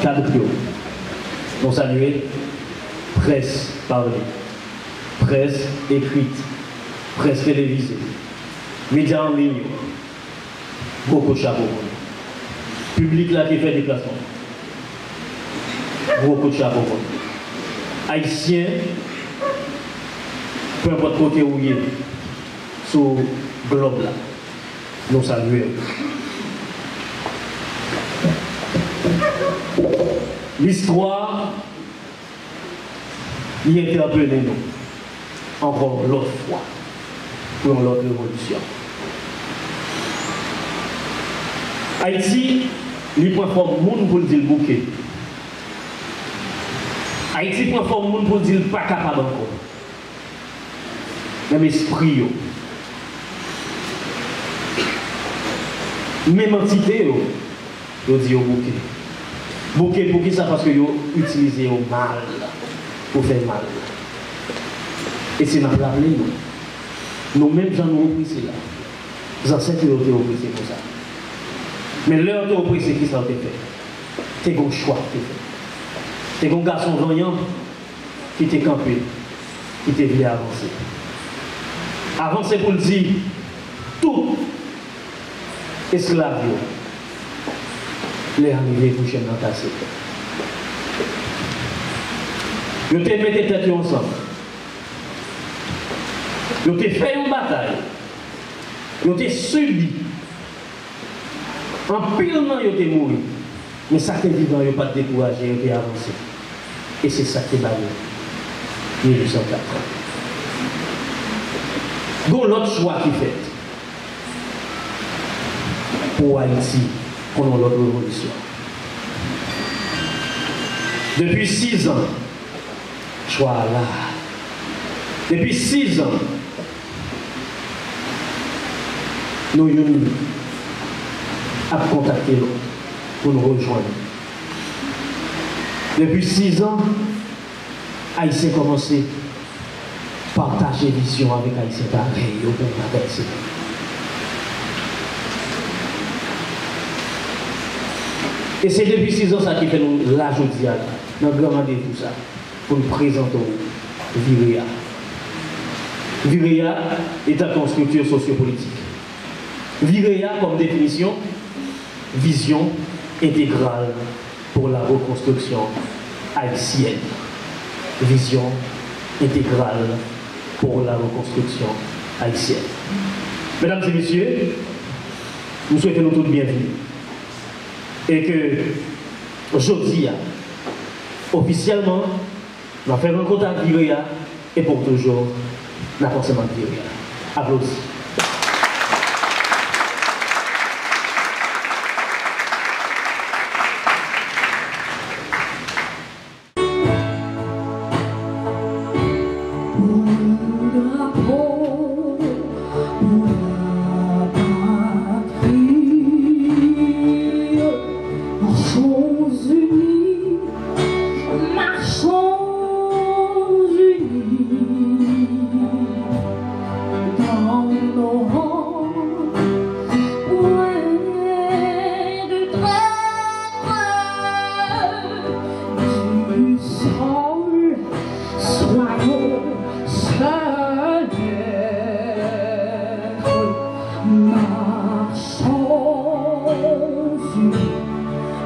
cadre. Nous saluons presse parlée, presse écrite, presse télévisée, médias en ligne, beaucoup de chapeaux. Public là qui fait déplacement. Beaucoup de chapeaux. Haïtiens, peu importe côté où il est, sur le globe là, nous saluons. L'histoire y interpelle nous encore l'autre fois pour l'autre révolution. Haïti, il prend forme monde pour dire le bouquet. Haïti prend forme monde pour dire pas capable encore. Même esprit, même entité, yo dit au bouquet. Bouquet pour qui ça? Parce que yo utilisé au mal pour faire mal. Et c'est notre rappelé nous-mêmes, j'en ai oppressé là. Les ancêtres ont été oppressés comme ça. Mais l'heure de oppressé, qui ça a été fait? C'est un choix qui fait. C'est un garçon voyant qui était campé, qui était venu avancer. Avancer pour le dire, tout esclave, les arrivés pour chaîne entassée. Ils ont mis les têtes ensemble. Ils ont fait une bataille. Ils ont subi. En pile, ils ont mouru. Mais ça qui est vivant, ils n'ont pas découragé, ils ont avancé. Et c'est ça qui est baillé. 1804. Donc l'autre choix qui fait pour Haïti, pendant l'autre révolution. Depuis 6 ans, choix là. Depuis 6 ans, nous avons contacté l'autre pour nous rejoindre. Depuis 6 ans, Haïtien a commencé à partager vision avec Haïtien pareil, au bon Haïtien. Et c'est depuis 6 ans ça qui fait nous la jodia, dans le grand rendez-vous ça, pour nous présenter Viréa. Viréa est une structure sociopolitique. Viréa, comme définition, vision intégrale pour la reconstruction haïtienne. Vision intégrale pour la reconstruction haïtienne. Mesdames et messieurs, nous souhaitons nous tous bienvenue. Et que aujourd'hui, officiellement, nous avons fait rencontre avec Viréa et pour toujours, nous avons forcément Viréa. Applaudissements.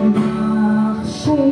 Marchons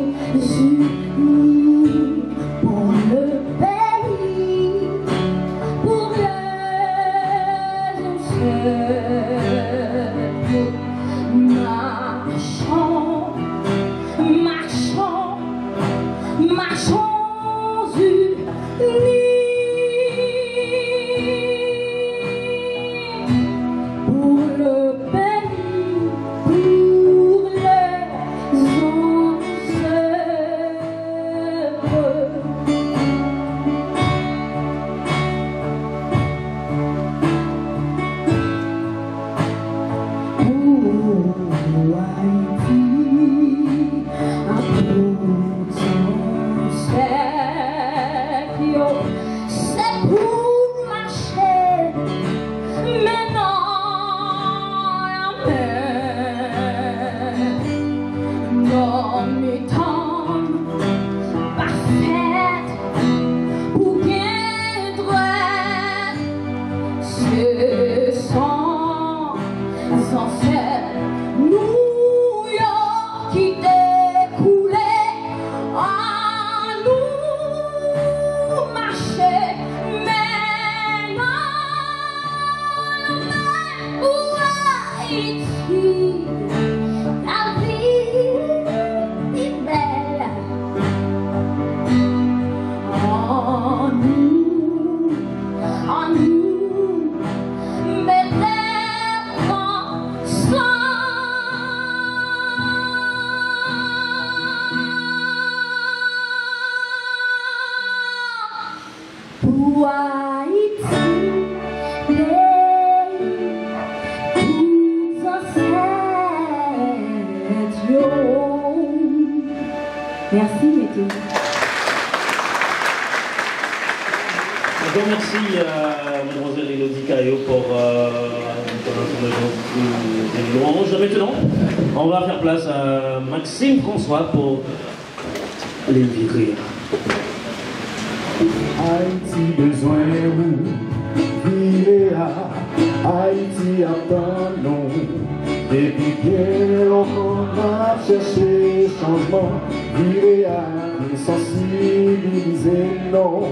Merci, Météo. Encore merci à Mademoiselle Élodie Caillot pour des louanges. Maintenant, on va faire place à Maxime François pour les virer. Haïti besoin vous, virer à Haïti attendons. Depuis bien longtemps, on a cherché changement. Virer à sensibiliser, non.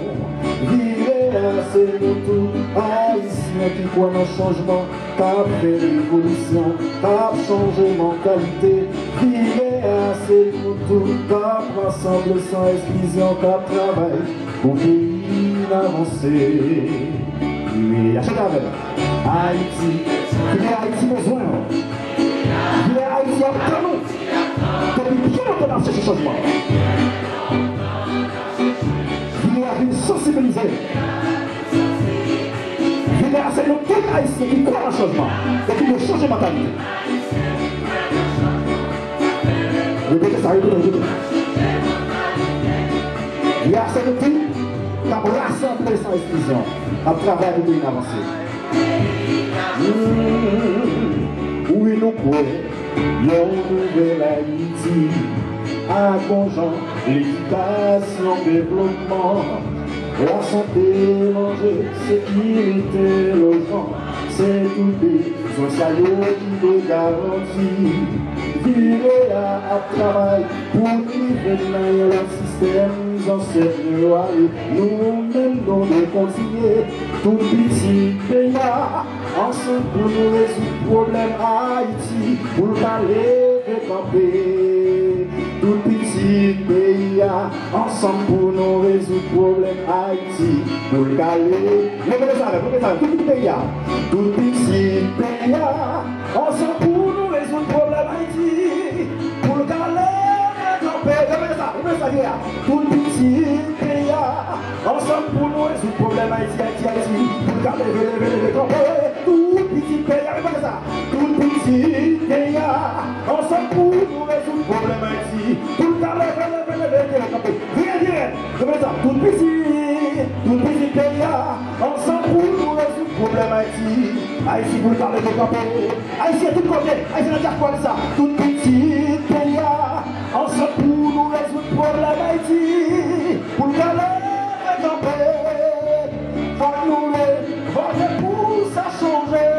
Virer à c'est nous tous, haïtiens qui croient dans le changement. T'as fait l'évolution, t'as changé mentalité. Virer à c'est nous tous, t'as ensemble sans exclusion, t'as travail pour pays avancer. Oui, à chaque avec Haïti, virer Haïti besoin. Virer Haïti après nous. Depuis bien longtemps, on a cherché changement. Virer à sensibiliser. Virer à c'est nous tous haïtiens qui croient dans le changement. Et qui veulent changer mentalité. Répétez ça, répétez. Il y a cette qui a rassemblé sans exclusion à travers le pays avancé. Oui, nous croyons, nous nouvelle Haïti, à Conjean, l'éducation, développement, la santé, manger, sécurité, logement, c'est tout besoin, ça y est, qui de garantie. Virer à travail pour vivre dans le système enseignants, nous-mêmes nous devons continuer tout petit pays ensemble pour nous résoudre le problème Haïti, pour parler de camper. Tout petit pays ensemble pour nous résoudre le problème Haïti, pour le caler. Tout petit pays, tout petit pays ensemble pour nous résoudre le problème Haïti, pour le caler. Tout petit pays, ensemble pour nous résoudre le problème Haïti, pour le caler, tout petit pays, tout petit pays, ensemble pour nous résoudre le problème Haïti, pour le caler, tout petit pays, ensemble pour nous résoudre le problème Haïti, Haïti pour le caler, Haïti est tout côté, Haïti n'a pas ça, tout petit pays, ensemble pour nous résoudre le problème Haïti, pour le caler, pour nous voter pour ça changer,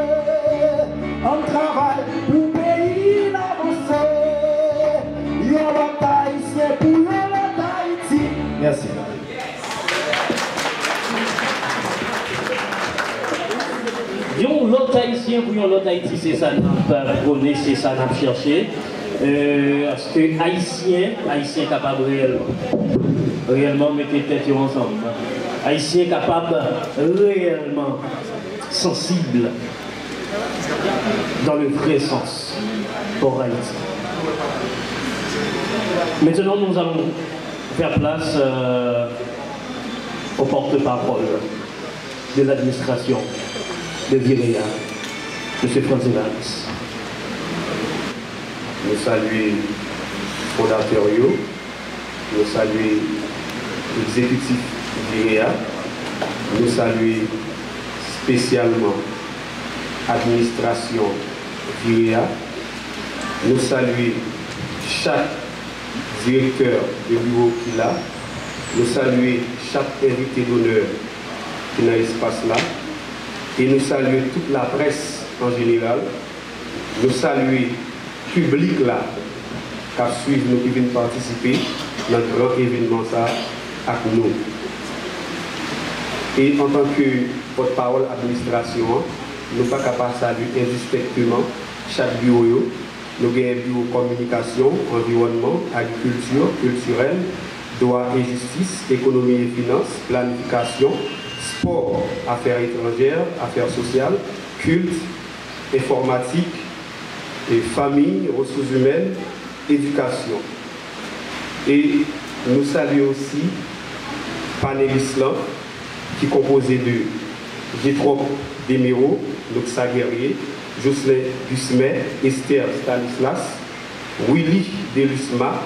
on travaille pour le pays avancer, yon l'autre haïtien pour yon l'autre Haïti. Merci. Yon l'autre haïtien pour yon l'autre Haïti, c'est ça nous connaît, c'est ça nous cherché. Parce que haïtien capable réellement mettre tête ensemble. Haïtien capable réellement sensible dans le vrai sens pour Haïti. Maintenant, nous allons faire place au porte-parole de l'administration de Viréa, M. Franz Evans. Nous saluons fondateur, nous saluons l'exécutif Viréa, nous saluons spécialement l'administration Viréa, nous saluons chaque directeur du bureau qui a. Nous saluons chaque invité d'honneur qui est dans l'espace là. Et nous saluons toute la presse en général. Nous saluons le public là qui suit nous, qui vient participer dans le grand événement ça avec nous. Et en tant que porte-parole administration, nous ne sommes pas capables de saluer indistinctement chaque bureau. Nous avons un bureau communication, environnement, agriculture, culturel, droit et justice, économie et finances, planification, sport, affaires étrangères, affaires sociales, culte, informatique, et famille, ressources humaines, éducation. Et nous saluons aussi panélistes qui est composé de Gétrop Demiro, Noxa Guerrier, Jocelyn Gusmet, Esther Stanislas, Willy Delusma,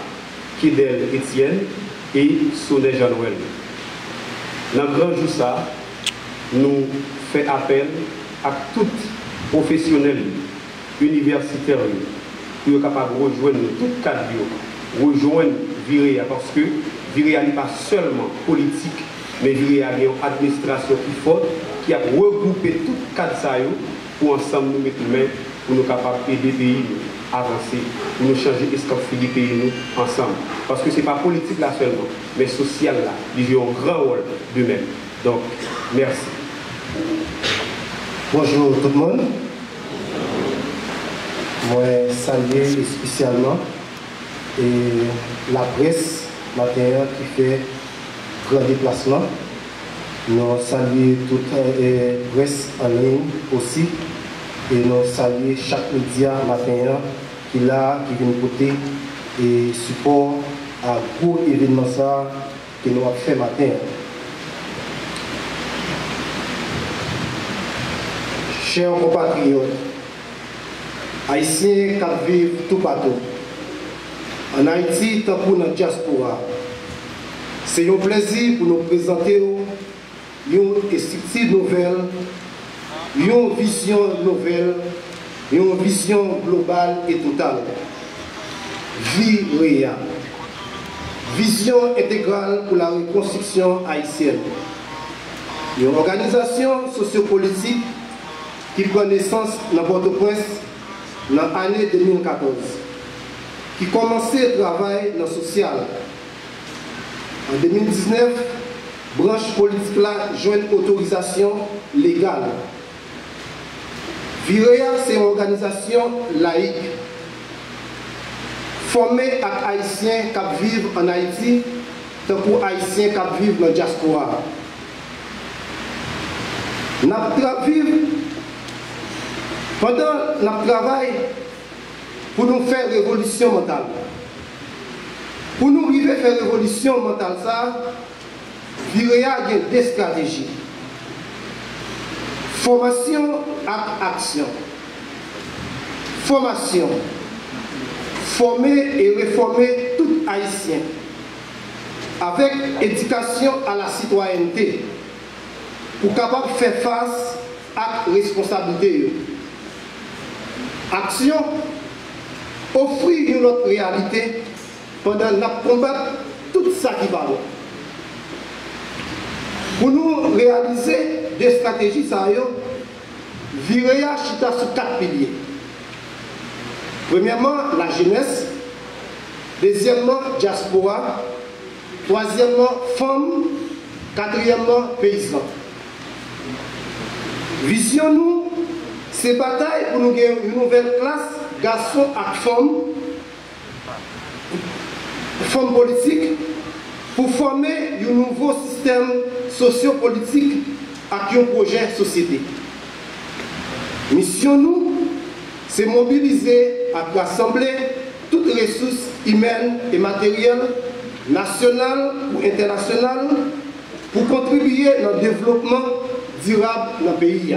Kidel Etienne et Soné Jean-Noël. Dans le grand jour ça, nous faisons appel à tout professionnel universitaire pour être capable de rejoindre tout cadre, rejoindre Viréa, parce que Viréa n'est pas seulement politique, mais Viréa a une administration qui est forte, qui a regroupé tout cadre pour ensemble nous mettre main pour nous capables d'aider le pays à avancer, pour nous changer l'escalade du pays ensemble. Parce que ce n'est pas politique là seulement, mais social là, ils jouent un grand rôle d'eux-mêmes. Donc, merci. Bonjour tout le monde. Moi, saluer spécialement et la presse matin qui fait grand déplacement. Nous saluons toute la presse en ligne aussi. Et nous saluons chaque média matin qui vient côté et support à gros événement ça que nous avons fait matin. Chers compatriotes, Haïtiens qui vivent tout partout, en Haïti, tant pour notre diaspora, c'est un plaisir pour nous présenter une structure nouvelle, une vision nouvelle, une vision globale et totale. Viréa. Vision intégrale pour la reconstruction haïtienne. Une organisation sociopolitique qui prend naissance dans Port-au-Prince dans l'année 2014, qui commençait le travail dans le social. En 2019, branche politique là joint autorisation légale. Viréa, c'est une organisation laïque, formée à Haïtiens qui vivent en Haïti, tant pour Haïtiens qui vivent dans la diaspora. Pendant notre travail, pour nous faire révolution mentale. Pour nous arriver à faire révolution mentale, ça, Viréa a deux stratégies. Formation et action. Formation. Former et réformer tout Haïtien. Avec éducation à la citoyenneté. Pour capable de faire face à la responsabilité. Action, offrir une autre réalité pendant notre combat, tout ça qui va. Pour nous réaliser des stratégies, ça Viréa chita sur 4 piliers. Premièrement, la jeunesse. Deuxièmement, diaspora. Troisièmement, femmes. Quatrièmement, paysans. Vision nous, c'est bataille pour nous gagner une nouvelle classe, garçons et femmes politiques, pour former un nouveau système sociopolitique avec un projet de société. Mission nous, c'est mobiliser et rassembler toutes les ressources humaines et matérielles, nationales ou internationales, pour contribuer au développement durable dans le pays.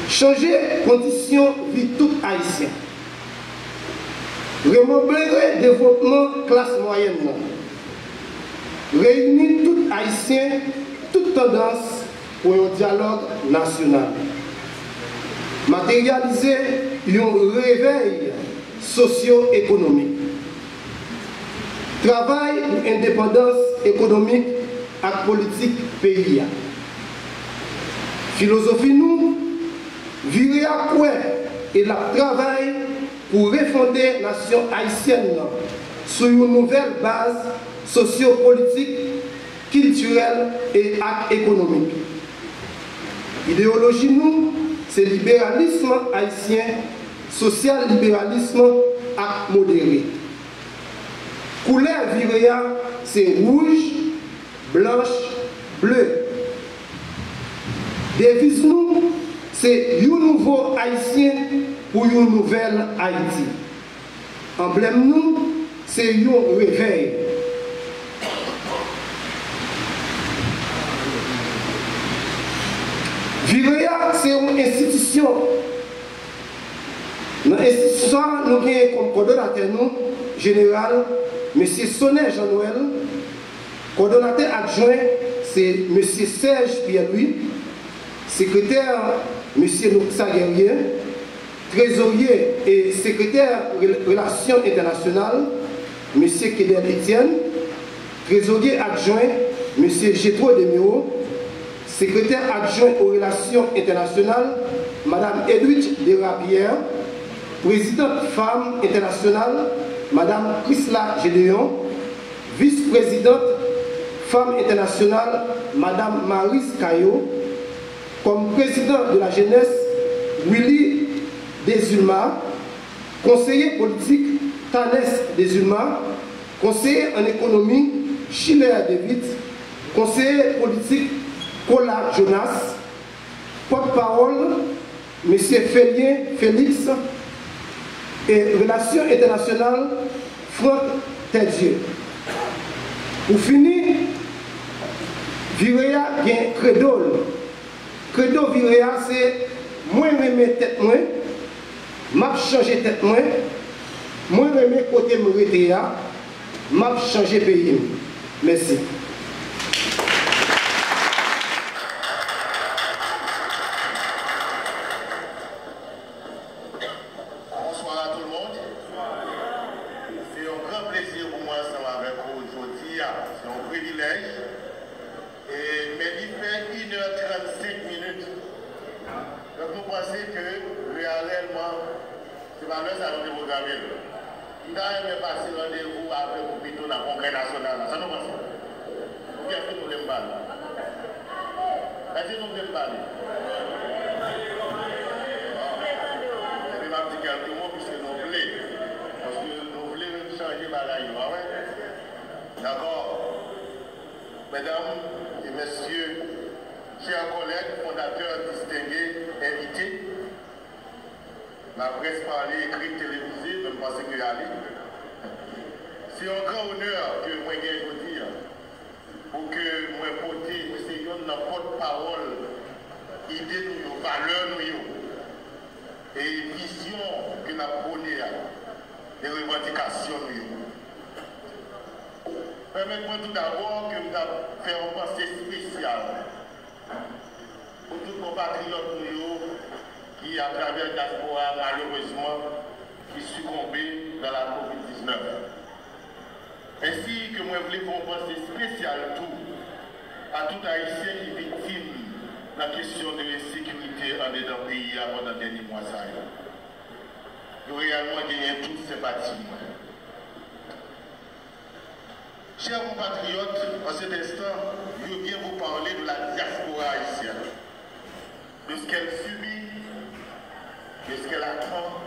Changer les conditions de vie tout haïtien. Remodeler le développement classe moyenne. Réunir tout haïtien, toute tendance pour un dialogue national. Matérialiser un réveil socio-économique. travail pour indépendance économique et politique pays. Philosophie nous, virer à quoi et la travail pour refonder la nation haïtienne sur une nouvelle base sociopolitique, culturelle et économique. Idéologie nous, c'est libéralisme haïtien, social-libéralisme et modéré. Couleur viréa, c'est rouge, blanche, bleu. Devise nous, c'est un nouveau haïtien pour une nouvelle Haïti. Emblème nous, c'est un réveil. Viréa, c'est une institution. Dans l'institution, nous avons comme coordonnateur général M. Sonnet Jean-Noël. Coordonnateur adjoint, c'est M. Serge Pierre-Louis. Secrétaire, M. Noxa Guerrier. Trésorier et secrétaire Relations internationales, M. Kédel Etienne. Trésorier adjoint, M. Gétro Demiro. Secrétaire adjoint aux relations internationales, Mme Edwidge Derabière. Présidente femme internationale, Mme Chrysla Gédéon. Vice-présidente femme internationale, Mme Maryse Caillot. Comme président de la jeunesse, Willy Desulma. Conseiller politique, Thanès Desulma. Conseiller en économie, Schiller David. Conseiller politique, Paula Jonas. Porte-parole, M. Félix. Et relations internationales, Franck Teldieu. Pour finir, Viréa vient credo. Credo Viréa, c'est moi remet tête moi, m'a changé tête moi remet côté me retéa, m'a changé pays. Merci. Mesdames et messieurs, chers collègues, fondateurs distingués, invités, la presse parlée, écrite, télévisée, même pas que aller. C'est un grand honneur que moi j'ai aujourd'hui pour que moi porter notre porte-parole, idée nous, valeurs nous, et vision que nous avons prônée, les revendications nous. Permettez-moi tout d'abord que nous fassions une pensée spéciale pour tous nos compatriotes qui, à travers la diaspora, malheureusement, qui succombent dans la COVID-19. Ainsi que moi, je voulais faire une pensée spéciale à tout Haïtien qui est victime de la question de l'insécurité en dedans pays pendant les derniers mois. Nous avons réellement gagné toute sympathie. Chers compatriotes, en cet instant, je viens vous parler de la diaspora haïtienne, de ce qu'elle subit, de ce qu'elle attend,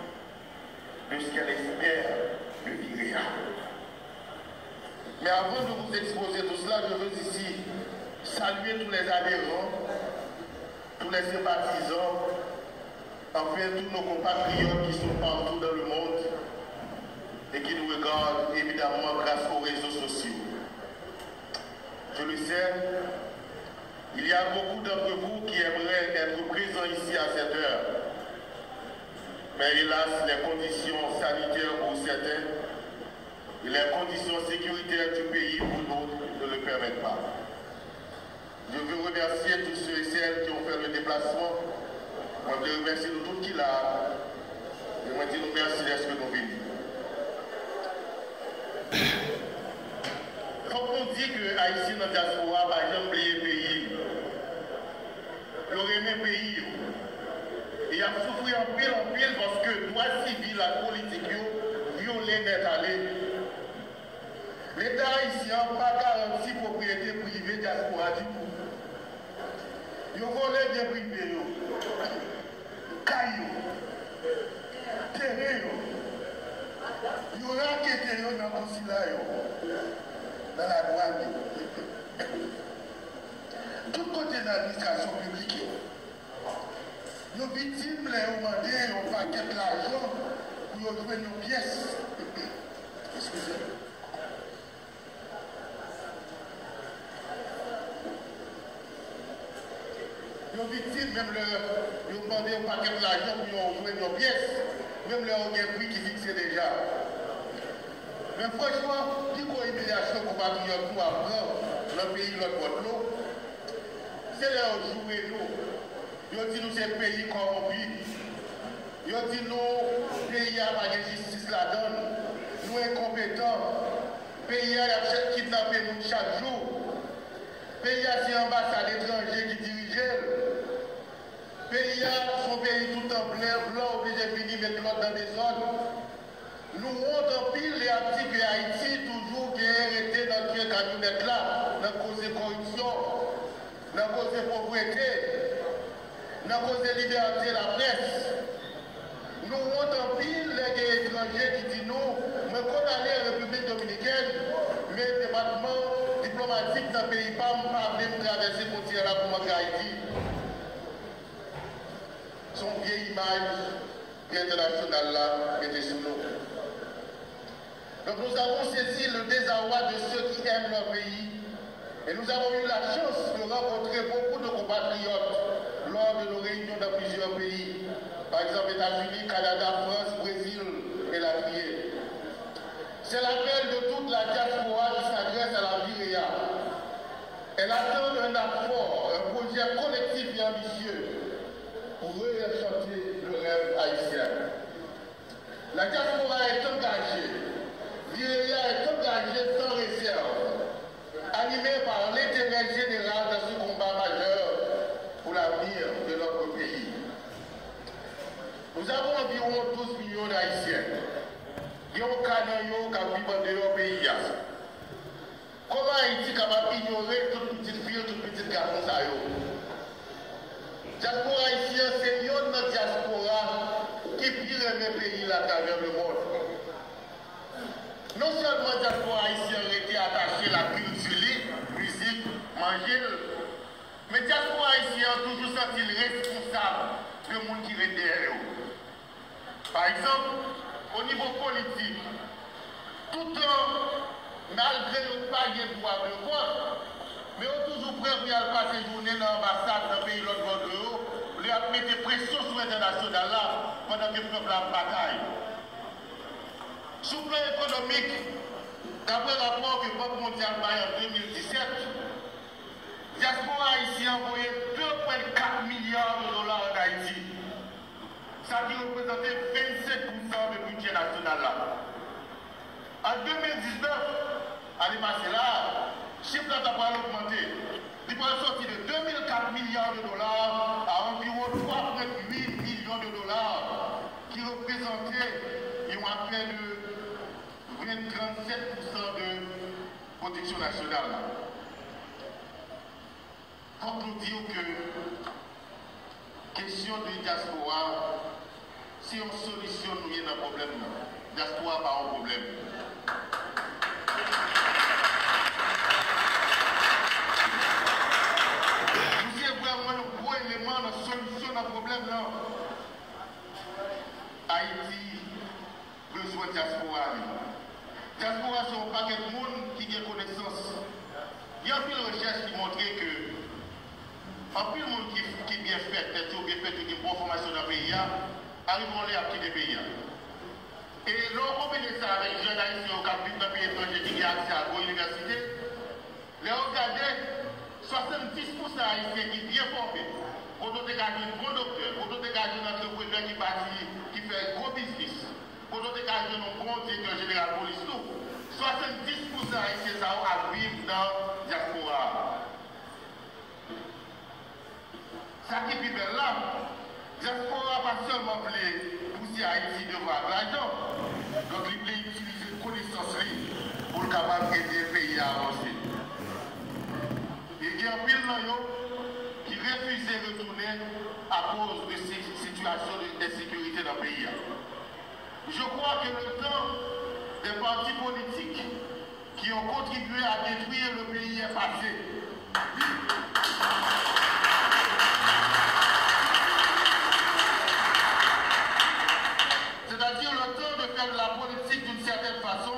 de ce qu'elle espère de Viréa. Mais avant de vous exposer tout cela, je veux ici saluer tous les adhérents, tous les sympathisants, enfin tous nos compatriotes qui sont partout dans le monde et qui nous regardent évidemment grâce aux réseaux sociaux. Je le sais, il y a beaucoup d'entre vous qui aimeraient être présents ici à cette heure. Mais hélas, les conditions sanitaires pour certains et les conditions sécuritaires du pays pour d'autres ne le permettent pas. Je veux remercier tous ceux et celles qui ont fait le déplacement. Je veux remercier tout qui l'a. Je veux dire merci d'être nous venus. Haïtiens dans la diaspora, par exemple, les pays. Ils ont aimé le pays. Et ils ont souffert en pile parce que le droit civil, la politique, violé net allé. L'État haïtien n'a pas garanti propriété privée diaspora du tout. Ils ont volé des privés, cailloux, terrain, ils ont raquetté dans le consulat, dans la douane. Tout côté de l'administration publique. Nos victimes les ont demandé un paquet d'argent pour jouer nos pièces. Excusez-moi. Nos victimes, même ils ont demandé un paquet d'argent pour jouer nos pièces. Même leur ont un prix qui fixait déjà. Mais franchement, qui a humiliation pour compatriotes nous apprendre dans le pays de l'autre l'eau, c'est leur jouer nous. Ils ont dit nous c'est pays corrompu. Ils ont dit nous, pays à pas de justice la donne. Nous incompétents. Pays à kidnapper nous chaque jour. Pays à c'est ambassade étrangère qui dirige. Pays à son pays tout en blanc, obligé de venir mettre l'autre dans des zones. Nous montrons pile les actifs et Haïti, toujours qui est arrêté dans le camionnette là, dans cause de corruption, dans cause de pauvreté, dans cause de liberté de la presse. Nous montrons pile les étrangers qui disent nous, mais qu'on allait à la République dominicaine, mais le département diplomatique dans le pays pas venir traverser la frontière là pour montrer Haïti. Son vieille image internationale là était sous nous. Donc nous avons saisi le désarroi de ceux qui aiment leur pays et nous avons eu la chance de rencontrer beaucoup de compatriotes lors de nos réunions dans plusieurs pays, par exemple États-Unis, Canada, France, Brésil et la Afrique. C'est l'appel de toute la diaspora qui s'adresse à la vie réelle. Elle attend un apport, un projet collectif et ambitieux pour réenchanter le rêve haïtien. La diaspora est engagée. Viréa est engagé sans réserve, animé par l'intérêt général dans ce combat majeur pour l'avenir de notre pays. Nous avons environ 12 millions d'Haïtiens qui ont canaillot qui vivent dans leur pays. Comment Haïti est capable d'ignorer toute petite fille, toute petite garçon ça yo? Diaspora haïtien, c'est une diaspora qui pire les pays à travers le monde. Non seulement la diaspora haïtienne a été attachée à la culture, musique, manger, mais la diaspora haïtienne a toujours senti responsable de monde qui est derrière eux. Par exemple, au niveau politique, tout malgré le pas de pouvoir de vote, mais on est toujours prêt pour passer journée dans l'ambassade dans le pays de l'autre de eux, leur mettre pression sur l'international là pendant que le peuple a bataille. Sur le plan économique, d'après le rapport que le Banque mondiale a en 2017, la diaspora haïtienne a envoyé 2,4 milliards de dollars en Haïti. Ça qui représentait 25% du budget national là. En 2019, l'année passée là, le chiffre là a augmenté. Il va sortir de 2,4 milliards de dollars à environ 3,8 millions de dollars, qui représentait à près de 37% de protection nationale. Quand on dit que question de diaspora, si on solutionne nous y a un problème, diaspora pas un problème. Nous y a vraiment un gros élément de solution à problème là. Haïti besoin de diaspora. Diaspora, c'est un paquet de monde qui a connaissance. Il y a une recherche qui montre que en plus, le monde qui est bien fait, qui est bien fait, qui a une bonne formation dans le pays, arrive à quitter le pays. Et l'on combine ça avec les jeunes haïtiens qui habitent dans le pays étranger qui ont accès à l'université. Les regardez, 70% haïtiens qui sont bien formés. Pour nous dégager un bon docteur, pour nous dégager un entrepreneur qui fait un gros business, pour nous dégager un bon directeur général de police, 70% haïtiens à vivre dans la ça qui est belle là, diaspora pas seulement pousser Haïti devant l'argent. Donc il voulait utiliser connaissance pour le capable d'aider le pays à avancer. Et il y a un pile qui refuse de retourner à cause de cette situation d'insécurité dans le pays. Je crois que le temps des partis politiques qui ont contribué à détruire le pays est passé. C'est-à-dire le temps de faire de la politique d'une certaine façon,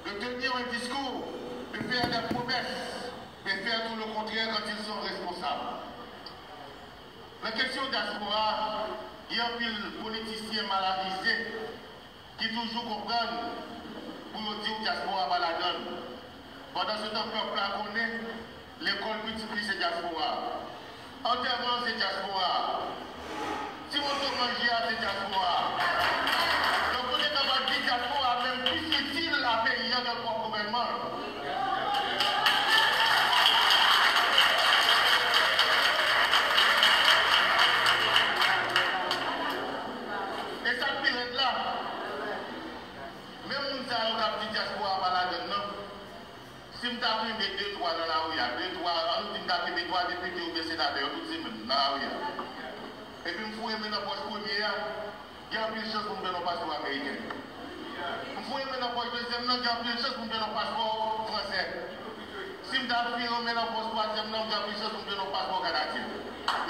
de tenir un discours, de faire des promesses, et faire tout le contraire quand ils sont responsables. La question diaspora, il y a un politicien malavisé qui toujours comprennent pour dire que diaspora va la donne. Pendant ce temps, le peuple a connaît, l'école multiplie ces diaspora. Enterrement, c'est diaspora. Si on peut manger, c'est diaspora. Donc, on est capable de dire diaspora, même plus utile à payer de le gouvernement. Si je t'arrive de 2-3 dans la rue, 2-3, on dit que je suis 3 députés ou des sénateurs, tout dans la rue. Et puis, je fous dans la poche première, il y a plus de chances pour me donner un passeport américain. Je fous dans la poche deuxième, il y a plus de chances pour me donner un passeport français. Si je t'arrive dans la poche troisième, il y a plus de chances pour me donner un passeport canadien.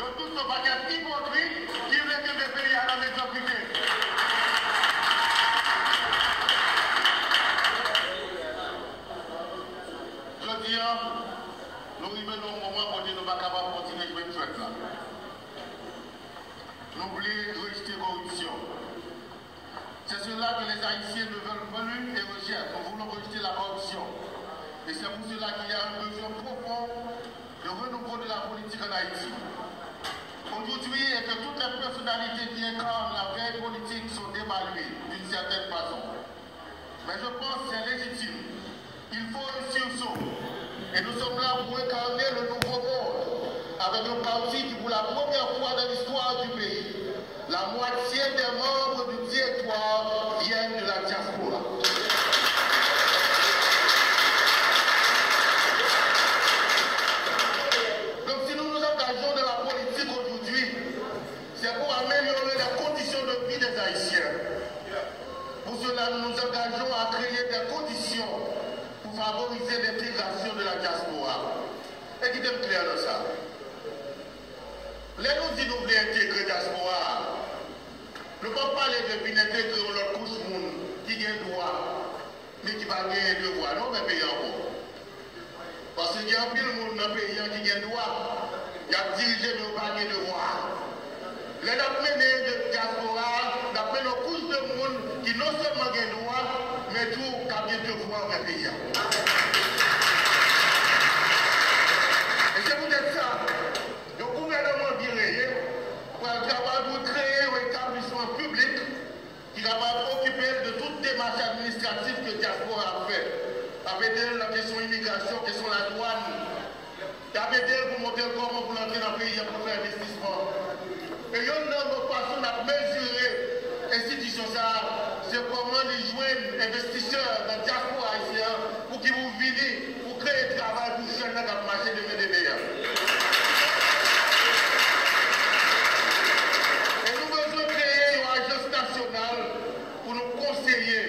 Donc, tout ce paquet hypocrite qui veut que le pays à la médiocrité. Nous vivons un moment où nous ne sommes pas capables de continuer à jouer une chouette là. Nous voulons rejeter la corruption. C'est cela que les Haïtiens ne veulent plus et rejettent. Nous voulons rejeter la corruption. Et c'est pour cela qu'il y a un besoin profond de renouveau de la politique en Haïti. Aujourd'hui, que toutes les personnalités qui incarnent la vraie politique sont dévaluées d'une certaine façon. Mais je pense que c'est légitime. Il faut un sursaut. Et nous sommes là pour incarner le nouveau monde, avec un parti qui, pour la première fois dans l'histoire du pays, la moitié des membres du territoire viennent de la diaspora. Donc si nous nous engageons dans la politique aujourd'hui, c'est pour améliorer les conditions de vie des Haïtiens. Pour cela, nous nous engageons à créer des conditions pour favoriser l'intégration de la diaspora. Et qui est clair dans ça? Les nous disent nous voulons intégrer la diaspora. Nous ne pouvons pas parler de intégrer l'autre couche qui a droit, mais qui va gagner devoir. Non, mais payer encore. Parce qu'il y a un peu de monde dans le pays qui a droit. Il y a dirigé, mais il n'y a pas de devoir. Les apprenés de diaspora, d'après nos couches de monde qui non seulement ont droit, mais tout a bien devoir dans le pays. Et c'est peut-être ça. Le gouvernement dirait, pour créer un établissement public qui va s'occuper de toute démarche administrative que le diaspora a fait. Avec la question immigration, la question de la douane. Avec pour montrer comment vous entrez dans le pays pour faire investissement. Et il y a une façon de mesurer l'institution, c'est comment les jeunes investisseurs dans le diaspora haïtien pour qu'ils vous viennent, pour créer du travail pour les jeunes dans le marché de meilleurs. Et nous devons créer une agence nationale pour nous conseiller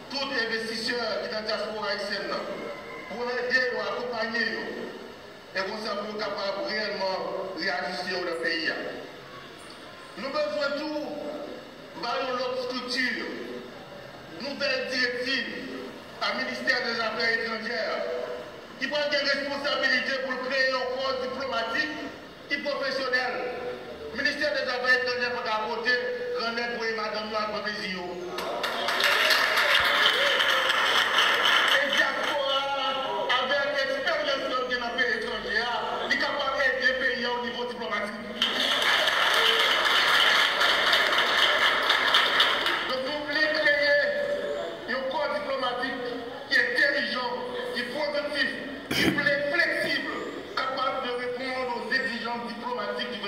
tous les investisseurs qui sont dans le diaspora haïtienne, pour aider ou accompagner nous. Et comme ça, pour être capable réellement réajuster le pays. Nous avons besoin de tout, varions l'autre structure, nouvelle directive à ministère des Affaires étrangères, qui prend des responsabilités pour créer un corps diplomatique et professionnel. Le ministère des Affaires étrangères pour apporter grand aide pour Madame Noire pour les IO. Et diaspora, avec l'expérience dans les affaires étrangères, il est capable d'aider les pays au niveau diplomatique. Qui est intelligent, qui est productif, qui est flexible, capable de répondre aux exigences diplomatiques du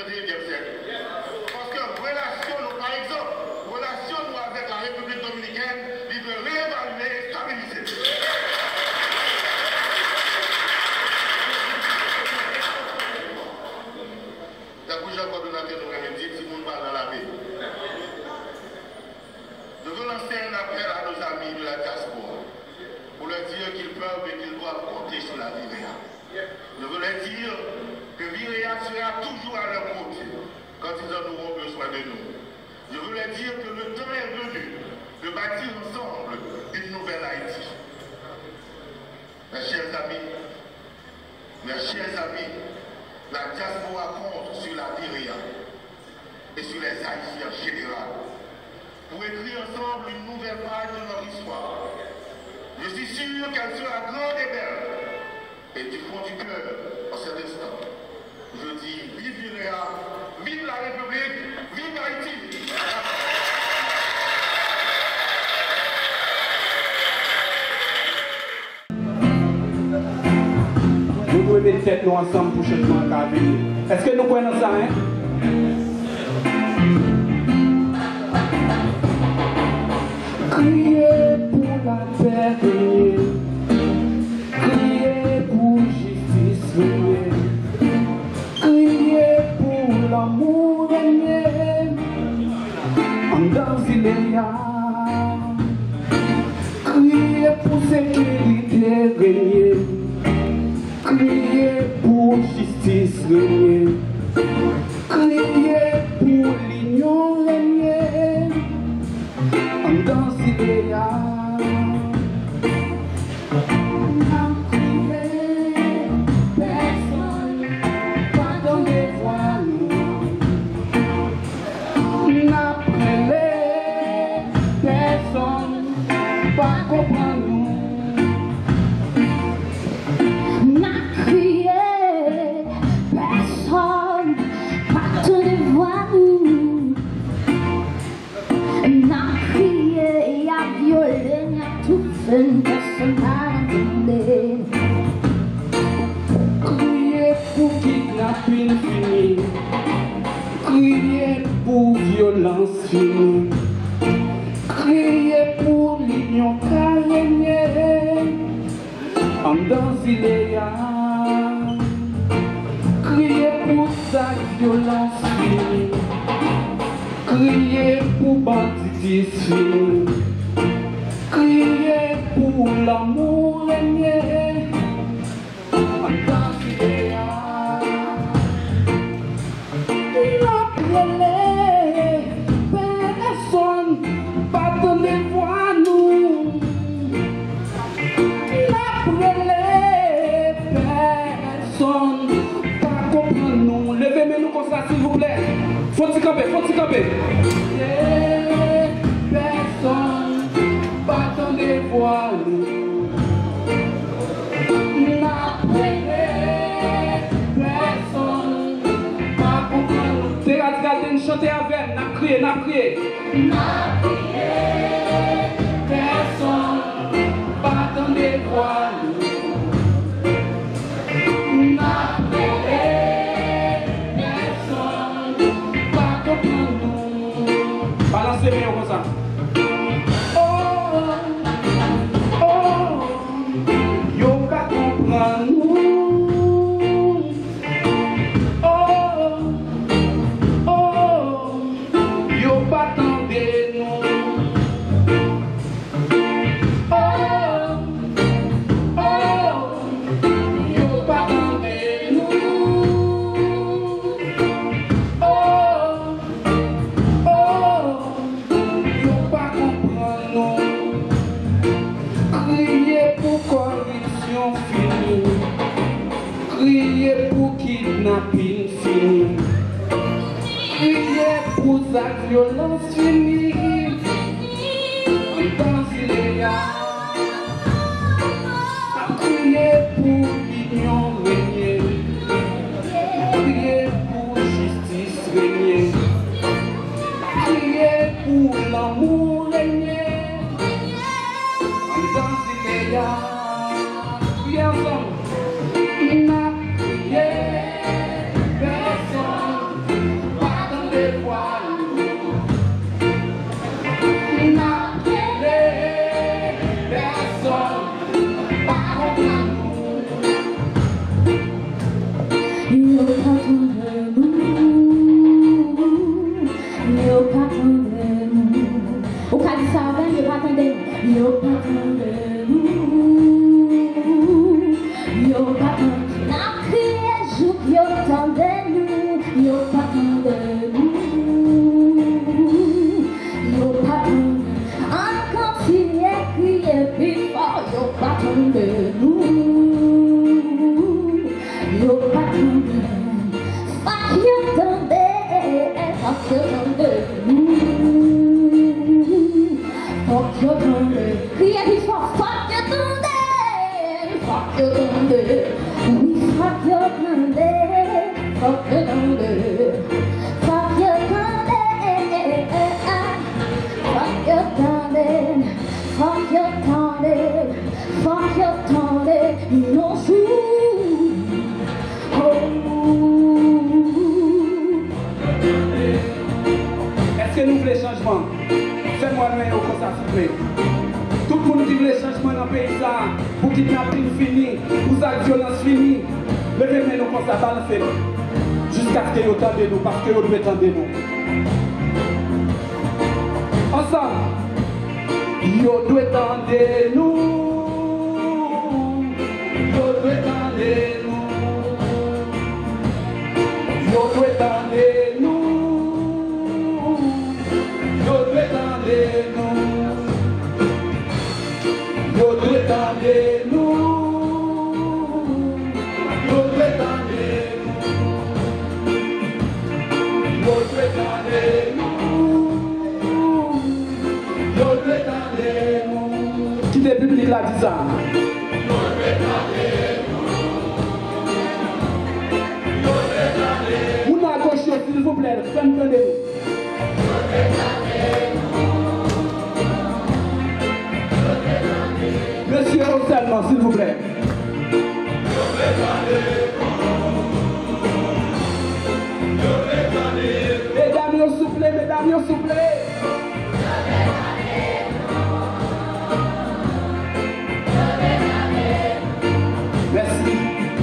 leur dire qu'ils peuvent et qu'ils doivent compter sur la Viréa. Je veux leur dire que Viréa sera toujours à leur côté quand ils en auront besoin de nous. Je veux leur dire que le temps est venu de bâtir ensemble une nouvelle Haïti. Mes chers amis, la diaspora compte sur la Viréa et sur les Haïtiens en général pour écrire ensemble une nouvelle page de leur histoire. Je suis sûr qu'elle sera grande et belle. Et du fond du cœur, en cet instant, je dis vive Viréa, vive la République, vive Haïti. Nous devons mettre nous ensemble pour changement à venir. Est-ce que nous connaissons ça, hein? Crier pour la paix, crier pour justice, crier pour l'amour régner en Danziléa, crier pour sécurité régner, crier pour justice régner, crier pour l'union régner en Danziléa. Crier pour kidnapping fini, crier pour violence finie, crier pour l'union carrénière en Danziléa, crier pour sa violence finie, crier pour banditisme fini, crier pour l'amour régner en Danziléa. N'appelez personne, pas donner voix à nous. N'appelez personne, pas comprendre nous. Levez-nous comme ça s'il vous plaît. Faut-il camper, faut-il camper. Personne, pas donner voix à nous. Chanter avec, n'a crié, n'a crié. N'a crié, personne, pas dans des voix. N'a crié, personne, pas comprendre nous. Balancez bien comme ça. Oh, oh, yo pas comprendre nous. Crier pour kidnapping fini, crier pour sa violence finie en Danziléa, crier pour l'union régner, crier pour justice régner, crier pour l'amour régner en Danziléa. Criez ensemble. de nous, yo pas de fuck you de nous, fuck you de criez plus fort, fuck you de fuck you de oui, fuck you de fuck you de fuck you de fuck you fuck your tongue, no fool. Est-ce que nous voulons changement? Fais-moi le meilleur comme ça, s'il vous plaît. Tout le monde qui veut changement dans le pays, pour kidnapping fini, pour la violence fini. Levez-nous comme ça, balancez-nous. Jusqu'à ce que vous tendez nous, parce que vous devez tendre nous. Ensemble. Yo doit tendre nous. Yo doit tendre nous. Yo doit tendre nous. Yo doit tendre nous. Yo doit tendre nous. Yo doit tendre nous. Yo doit tendre nous. Qui est public là dit ça? Vous n'avez gauche, s'il vous plaît, faites-moi. Monsieur seulement, s'il vous plaît. Mesdames, s'il vous plaît, mesdames, s'il vous plaît.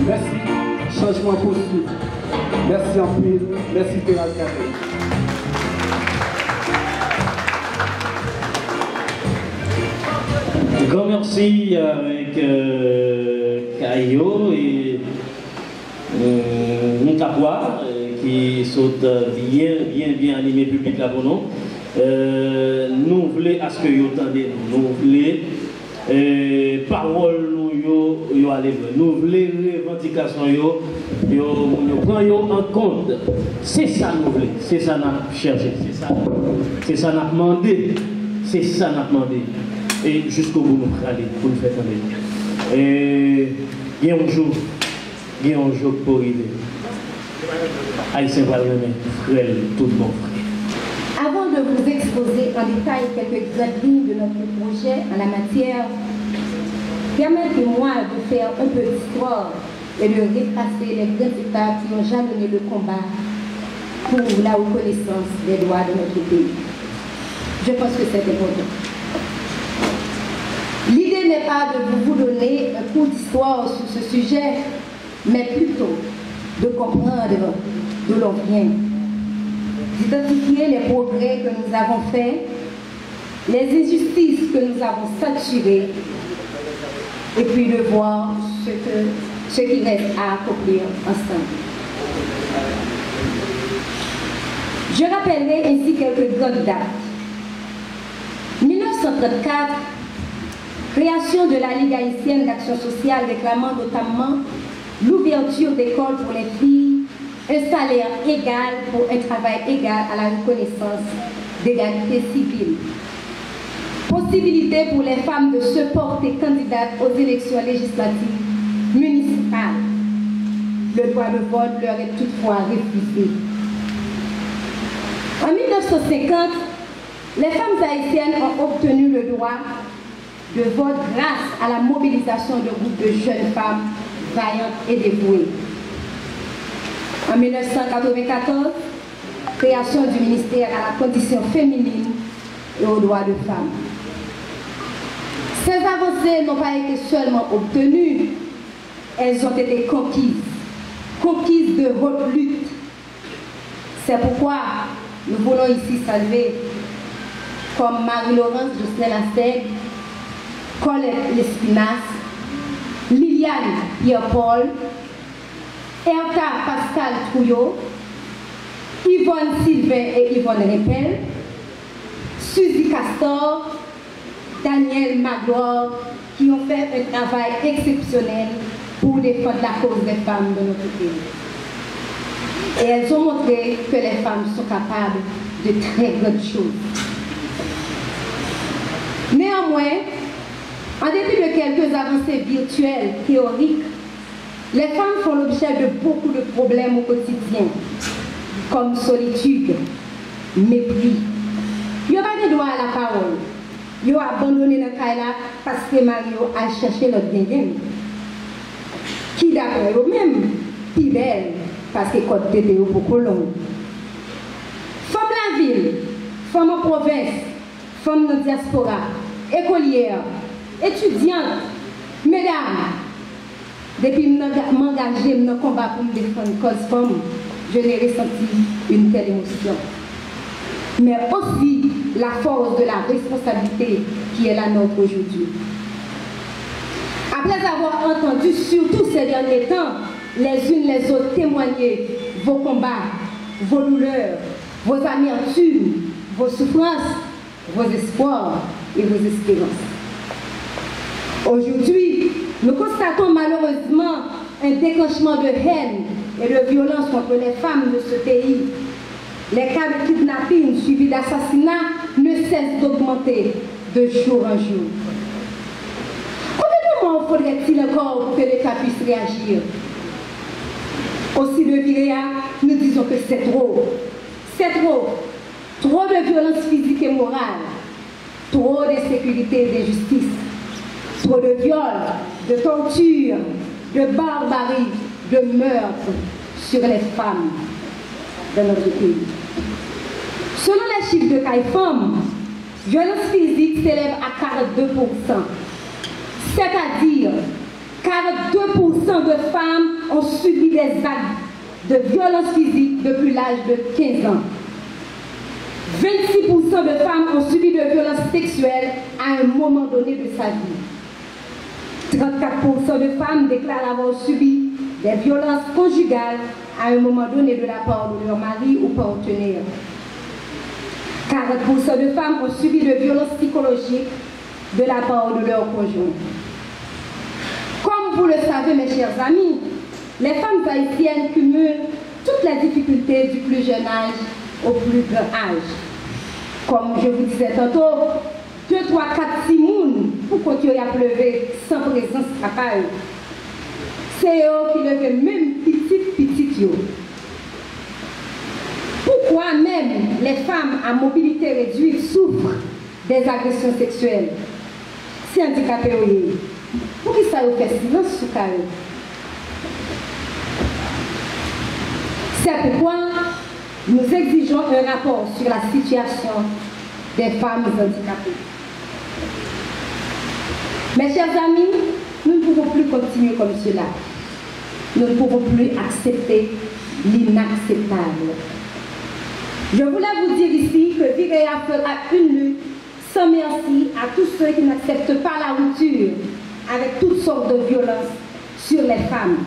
Merci. Changement possible. Merci en pile. Merci Féral Carré. Grand merci avec Caillot et Moutapwa qui sont bien animés public là pour nous. Nous voulons à ce que vous entendez, nous voulons parole nous aller, nous voulons revendication yo prend en compte. C'est ça nous voulons, c'est ça nous chercher, c'est ça nous demandé, c'est ça nous demandé. Et jusqu'au bout nous aller pour nous faire tomber. Et il y a un jour pour arriver. Haïtien va frère, tout bon frère. Avant de vous exposer en détail quelques grandes lignes de notre projet en la matière, permettez-moi de faire un peu d'histoire et de retracer les grandes étapes qui ont jalonné le combat pour la reconnaissance des droits de notre pays. Je pense que c'est important. L'idée n'est pas de vous donner un cours d'histoire sur ce sujet, mais plutôt de comprendre d'où l'on vient, d'identifier les progrès que nous avons faits, les injustices que nous avons saturées, et puis de voir ce qui reste à accomplir ensemble. Je rappellerai ainsi quelques grandes dates. 1934, création de la Ligue haïtienne d'action sociale déclamant notamment l'ouverture d'écoles pour les filles, un salaire égal pour un travail égal à la reconnaissance d'égalité civile. Possibilité pour les femmes de se porter candidates aux élections législatives municipales. Le droit de vote leur est toutefois refusé. En 1950, les femmes haïtiennes ont obtenu le droit de vote grâce à la mobilisation de groupes de jeunes femmes vaillantes et dévouées. En 1994, création du ministère à la condition féminine et aux droits de femmes. Ces avancées n'ont pas été seulement obtenues, elles ont été conquises de haute lutte. C'est pourquoi nous voulons ici saluer comme Marie-Laurence Jocelyn-Lassègue, Colette Lespinasse, Liliane Pierre-Paul, Erta Pascal Trouillot, Yvonne Sylvain et Yvonne Répel, Suzy Castor, Daniel Magloire qui ont fait un travail exceptionnel pour défendre la cause des femmes de notre pays. Et elles ont montré que les femmes sont capables de très grandes choses. Néanmoins, en dépit de quelques avancées virtuelles, théoriques, les femmes font l'objet de beaucoup de problèmes au quotidien, comme solitude, mépris. Ils n'ont pas de droit à la parole. Ils ont abandonné le cas parce que Mario a cherché notre bien. Qui d'après eux-mêmes, plus belle, parce que code était beaucoup long. Femmes de la ville, femmes en province, femmes de la diaspora, écolières, étudiantes, mesdames, depuis que je m'engage dans le combat pour me défendre une cause femme, je n'ai ressenti une telle émotion. Mais aussi la force de la responsabilité qui est la nôtre aujourd'hui. Après avoir entendu, surtout ces derniers temps, les unes les autres témoigner vos combats, vos douleurs, vos amertumes, vos souffrances, vos espoirs et vos espérances. Aujourd'hui, nous constatons malheureusement un déclenchement de haine et de violence contre les femmes de ce pays. Les cas de kidnapping suivis d'assassinats ne cessent d'augmenter de jour en jour. Combien de mois faudrait-il encore pour que l'État puisse réagir? Aussi de Viréa, nous disons que c'est trop. C'est trop. Trop de violence physique et morale. Trop d'insécurité et d'injustice. Trop de viols, de torture, de barbarie, de meurtre sur les femmes de notre pays. Selon les chiffres de CAIFOM, violence physique s'élève à 42%. C'est-à-dire 42% de femmes ont subi des actes de violence physique depuis l'âge de 15 ans. 26% de femmes ont subi de violences sexuelles à un moment donné de sa vie. 34% de femmes déclarent avoir subi des violences conjugales à un moment donné de la part de leur mari ou partenaire. 40% de femmes ont subi de violences psychologiques de la part de leur conjoint. Comme vous le savez, mes chers amis, les femmes haïtiennes cumulent toutes les difficultés du plus jeune âge au plus grand âge. Comme je vous disais tantôt, 2, 3, 4, 6 mounes pour continuer à pleurer sans présence capable. C'est eux qui lèvent même petit yo. Pourquoi même les femmes à mobilité réduite souffrent des agressions sexuelles? Si handicapées, oui. Pour qui ça vous fait silence sous carré? C'est pourquoi nous exigeons un rapport sur la situation des femmes handicapées. Mes chers amis, nous ne pouvons plus continuer comme cela. Nous ne pouvons plus accepter l'inacceptable. Je voulais vous dire ici que Viréa fera une lutte sans merci à tous ceux qui n'acceptent pas la rupture avec toutes sortes de violences sur les femmes.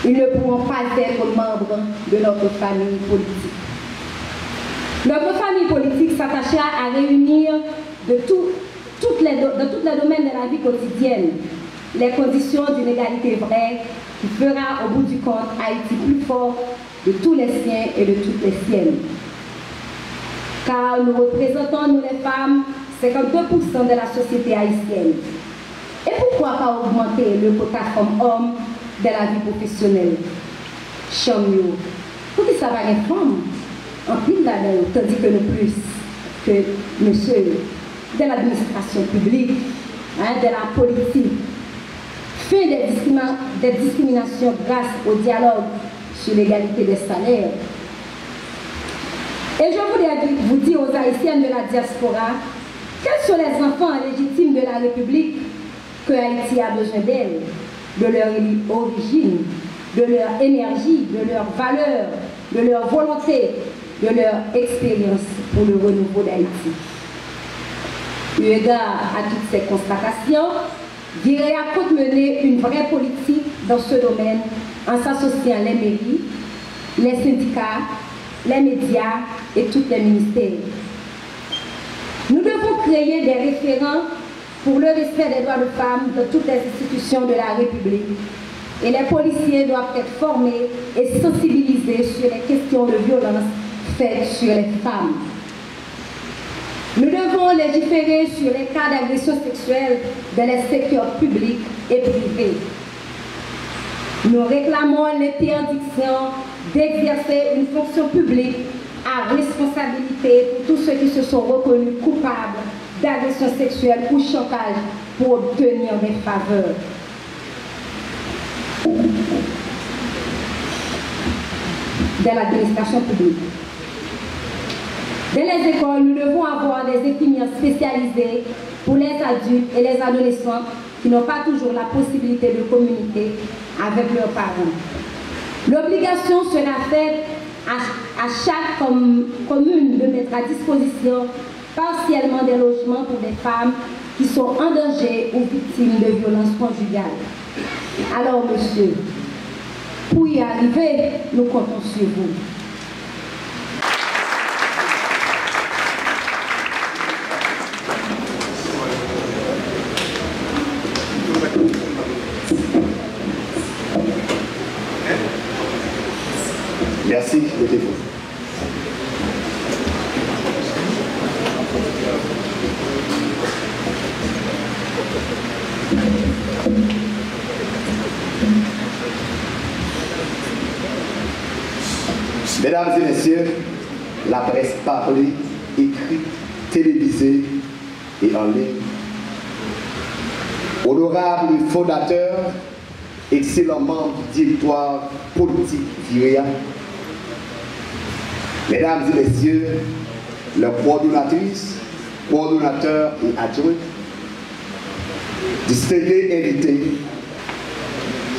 Ils ne pourront pas être membres de notre famille politique. Notre famille politique s'attachera à réunir dans tous les domaines de la vie quotidienne les conditions d'une égalité vraie qui fera au bout du compte Haïti plus fort de tous les siens et de toutes les siennes. Car nous représentons, nous les femmes, 52% de la société haïtienne. Et pourquoi pas augmenter le quota femmes-hommes de la vie professionnelle? Chamio, pour que ça va les femmes en pile d'années, tandis que nous plus que monsieur de l'administration publique, de la politique, fait des discriminations grâce au dialogue sur l'égalité des salaires. Et je voulais vous dire aux Haïtiennes de la diaspora, quels sont les enfants légitimes de la République que Haïti a besoin d'elles, de leur origine, de leur énergie, de leurs valeurs, de leur volonté, de leur expérience pour le renouveau d'Haïti. Eu égard à toutes ces constatations, Viréa compte mener une vraie politique dans ce domaine en s'associant les mairies, les syndicats, les médias et tous les ministères. Nous devons créer des référents pour le respect des droits de femmes dans toutes les institutions de la République. Et les policiers doivent être formés et sensibilisés sur les questions de violence faites sur les femmes. Nous devons légiférer sur les cas d'agression sexuelle dans les secteurs publics et privés. Nous réclamons l'interdiction d'exercer une fonction publique à responsabilité pour tous ceux qui se sont reconnus coupables d'agression sexuelle ou chantage pour obtenir des faveurs. Dans l'administration publique. Dans les écoles, nous devons avoir des infirmières spécialisées pour les adultes et les adolescents qui n'ont pas toujours la possibilité de communiquer avec leurs parents. L'obligation sera faite à chaque commune de mettre à disposition partiellement des logements pour des femmes qui sont en danger ou victimes de violences conjugales. Alors, monsieur, pour y arriver, nous comptons sur vous. Merci, mettez-vous. Mesdames et messieurs, la presse parlée, écrite, télévisée et en ligne. Honorable fondateur, excellent membre du directoire politique VIREA, mesdames et messieurs, leurs coordonnatrices, coordonnateurs et adjoints, distingués invités,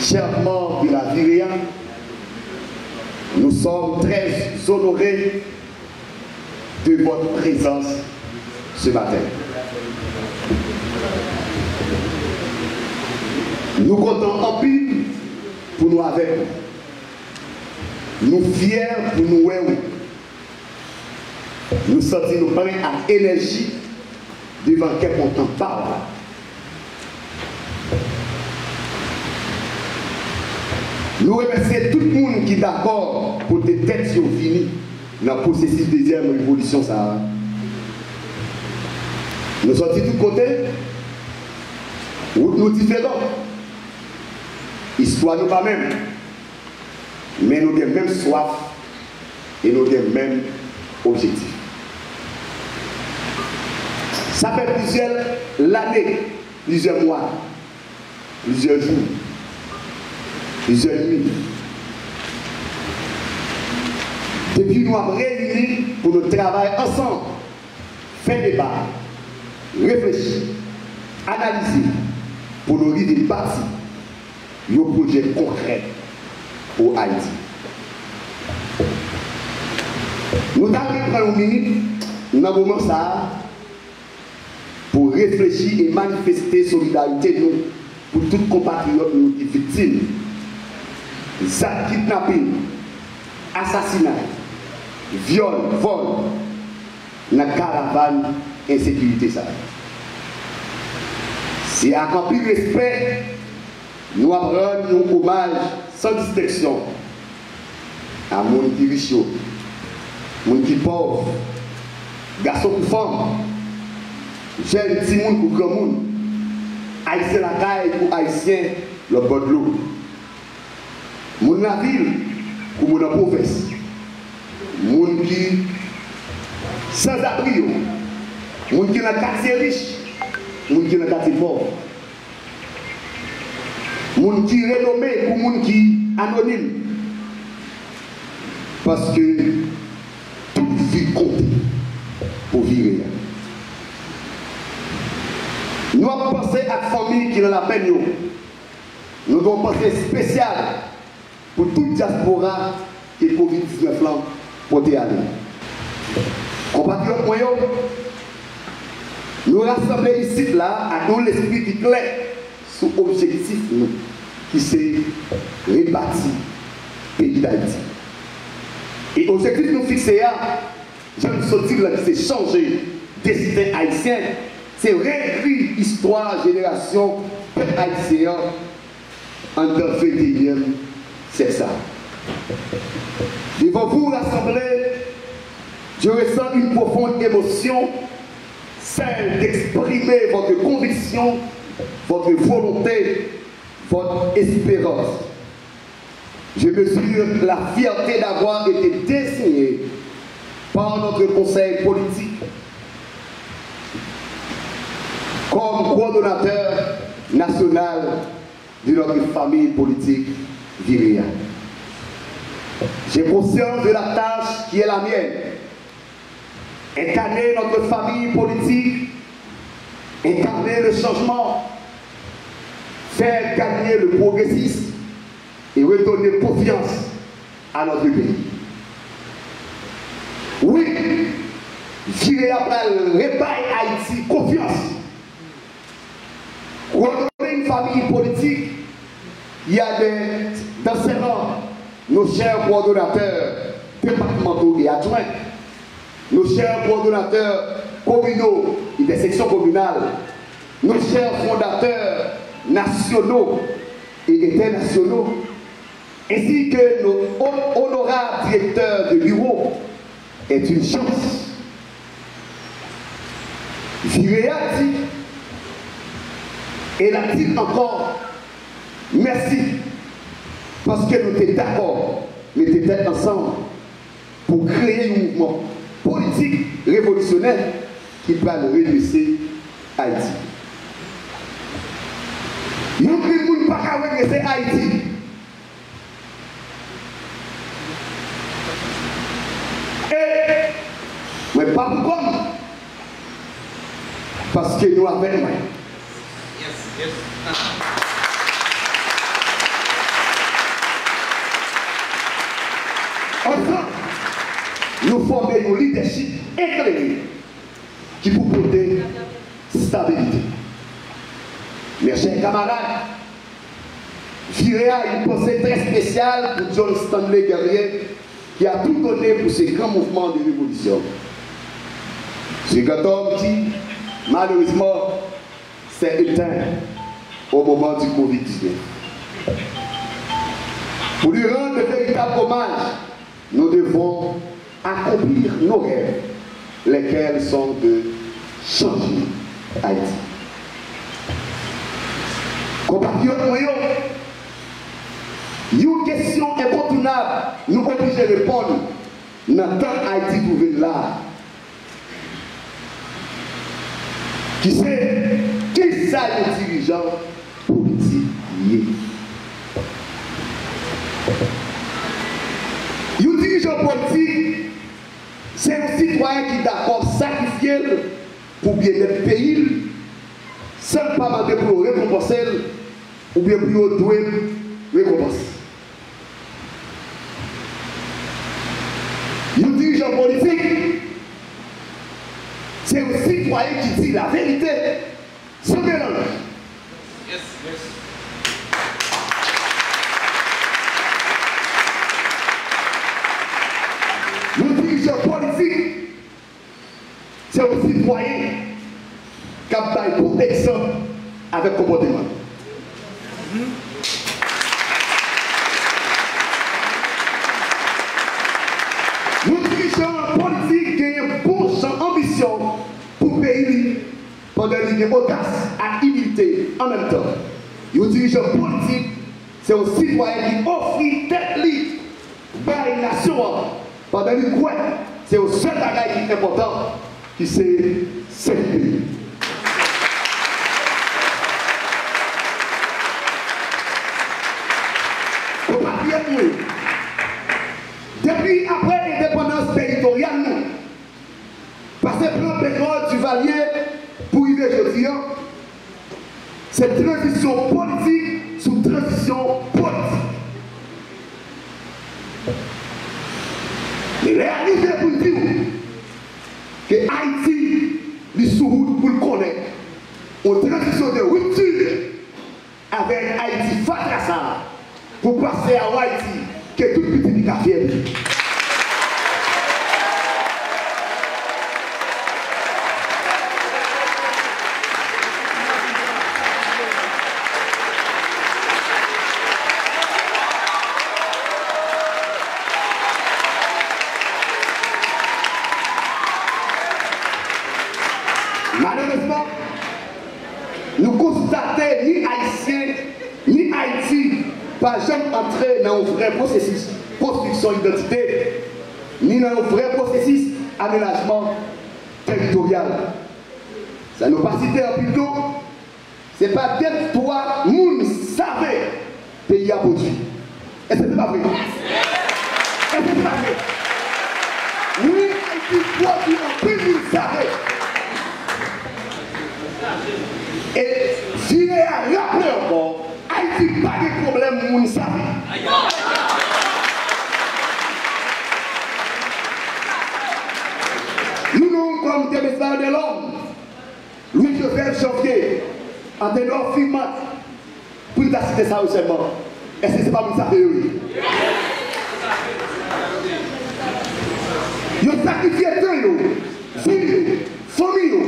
chers membres de la VIREA, nous sommes très honorés de votre présence ce matin. Nous comptons en pile pour nous avec vous. Nous fiers pour nous voir. Nous sentons nous parler à énergie devant quel on t'en parle. Nous remercions tout le monde qui est d'accord pour des têtes qui ont fini dans le processus de deuxième révolution. Nous sommes de tous côtés, nous différents. Histoire nous pas même, mais nous avons le même soif et nous avons le même objectif. Ça fait plusieurs années, plusieurs mois, plusieurs jours, plusieurs nuits. Depuis nous avons réunis pour nous travailler ensemble, faire débat, réfléchir, analyser, pour nous arriver à bâtir un projet concret pour Haïti. Nous avons pris une minute dans le moment ça pour réfléchir et manifester solidarité nous pour tous les compatriotes nous victimes. Ça, kidnapping, assassinat, viol, vol, dans la caravane, insécurité. C'est à remplir respect. Nous rendons un hommage sans distinction à mon qui riche, mon qui pauvre, garçon ou femme, jeune petit monde ou grand monde, haïtien la caille ou haïtien le bord de l'eau, mon la ville ou mon la province, mon qui sans abri, mon qui dans le quartier riche, mon qui dans le quartier pauvre. Moun qui renommé pour moun qui anonyme. Parce que toute vie compte pour vivre. Nous avons pensé à la famille qui est dans la peine. Nous avons pensé spécial pour toute diaspora qui est Covid-19 pour y aller. Compatriotes, nous rassemblons ici là à nous l'esprit qui clair. Sous objectif nous, qui s'est réparti pays d'Haïti. Et objectif nous fixé à, je me suis dit là, c'est changer destin haïtien, c'est réécrire l'histoire génération haïtienne en le 21e, c'est ça. Devant vous, l'Assemblée, je ressens une profonde émotion, celle d'exprimer votre conviction, votre volonté, votre espérance. Je mesure la fierté d'avoir été désigné par notre conseil politique comme coordonnateur national de notre famille politique Viréa. J'ai conscience de la tâche qui est la mienne. Incarner notre famille politique, incarner le changement, faire gagner le progressisme et redonner confiance à notre pays. Oui, Viréa réparer Haïti confiance. Redonner une famille politique, il y a dans ces rangs nos chers coordonnateurs départementaux et adjoints, nos chers coordonnateurs communaux et des sections communales, nos chers fondateurs nationaux et internationaux, ainsi que nos honorables directeurs de bureau, est une chance. Viréa dit, et la dit encore, merci, parce que nous étions d'accord, nous étions ensemble pour créer un mouvement politique révolutionnaire qui va redresser Haïti. Nous ne pouvons pas redresser Haïti. Mais pas pourquoi? Parce que nous avons moins. Yes. Ensemble, nous formons un leadership éclairé qui peut porter stabilité. Mes chers camarades, Viréa a une pensée très spéciale pour John Stanley Guerrier qui a tout donné pour ces grands mouvements de révolution. Ce grand homme qui, malheureusement, s'est éteint au moment du Covid-19. Pour lui rendre de véritables hommages, nous devons accomplir nos rêves, lesquels sont de changer Haïti. Compatriotes, une question incontournable, nous obligons de répondre. Notre Haïti trouvé là. Qui c'est qui ça les dirigeants politiques? Les dirigeants politiques, c'est un citoyen qui est d'accord sacrifier pour bien-être du pays, sans pas demander pour récompenser ou bien pour doit récompenser. Les dirigeants politiques, c'est un citoyen qui dit la vérité sans mélange. Yes. Le dirigeant politique, c'est un citoyen qui a une protection avec comportement. Le dirigeant politique qui a une bonne ambition pour le pays pendant une audace à humilité en même temps. Le dirigeant politique, c'est un citoyen qui offre tête libre par une nation. Pendant une quoi, c'est le seul bagage qui est important, qui c'est ce pays. Depuis après l'indépendance territoriale, passer plan pétrole du Valier pour y venir, c'est transition politique sous transition politique. Mais réaliser pour dire que Haïti, les sous pour le connaître, une transition de rupture avec Haïti Fatrassa pour passer à Haïti, que tout petit café. pas jamais entrer dans un vrai processus construction d'identité, ni dans un vrai processus aménagement territorial. Ça nous pas cité en plus d'eau. Ce n'est pas peut-être toi, moun savez, pays à produit. Est-ce que c'est pas vrai? Est-ce que c'est pas vrai? Oui, Haïti produit en plus, vous savez. Et virer à rappeler encore, Haïti pas de problème, moun savez. Nous, comme des messages de l'homme, Louis-Joseph Janvier, en tenant filmat, pour ta citer ça seulement. Est-ce que c'est pas pour ça que oui? Ils ont sacrifié tout, vie, famille,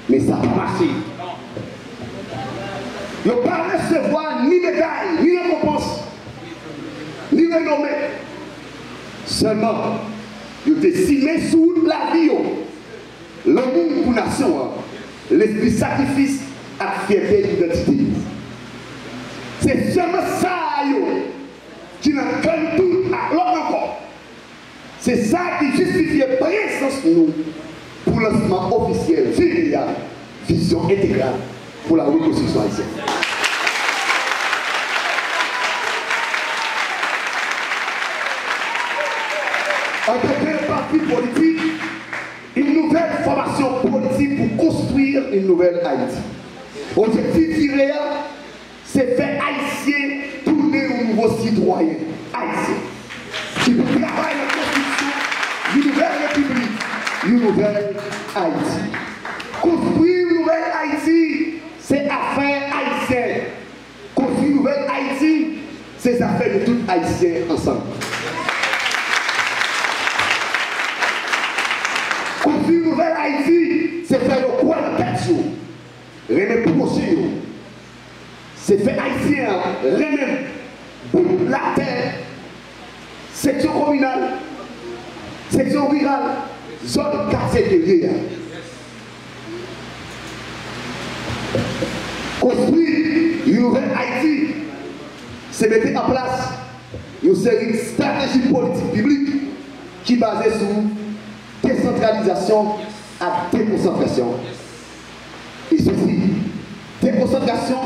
mais ça n'a pas marché. Ils n'ont pas recevoir ni médaille, ni récompense, ni renommée. Seulement, ils ont décimé sous la vie, l'amour pour la nation, l'esprit sacrifice à fierté d'identité. C'est seulement ça qui n'a qu'un tout à l'autre encore. C'est ça qui justifie la présence de nous pour le lancement officiel, vision intégrale pour la reconstruction haïtienne. En tant que parti politique, une nouvelle formation politique pour construire une nouvelle Haïti. Objectif IREA, c'est faire Haïtien tourner au nouveau citoyen haïtien. Qui peut travailler la construction d'une nouvelle république, une nouvelle Haïti. Construire une nouvelle Haïti, c'est affaire haïtienne. Construire une nouvelle Haïti, c'est affaire de tous Haïtiens ensemble. Construire une nouvelle Haïti, c'est faire le coin de tête. Remettre projet, c'est faire haïtien, remettre la terre, section communale, section rurale, zone quartier de l'île. Construire une nouvelle Haïti, c'est mettre en place une série de stratégies politiques publiques qui est basée sur décentralisation à déconcentration. Et ceci, déconcentration,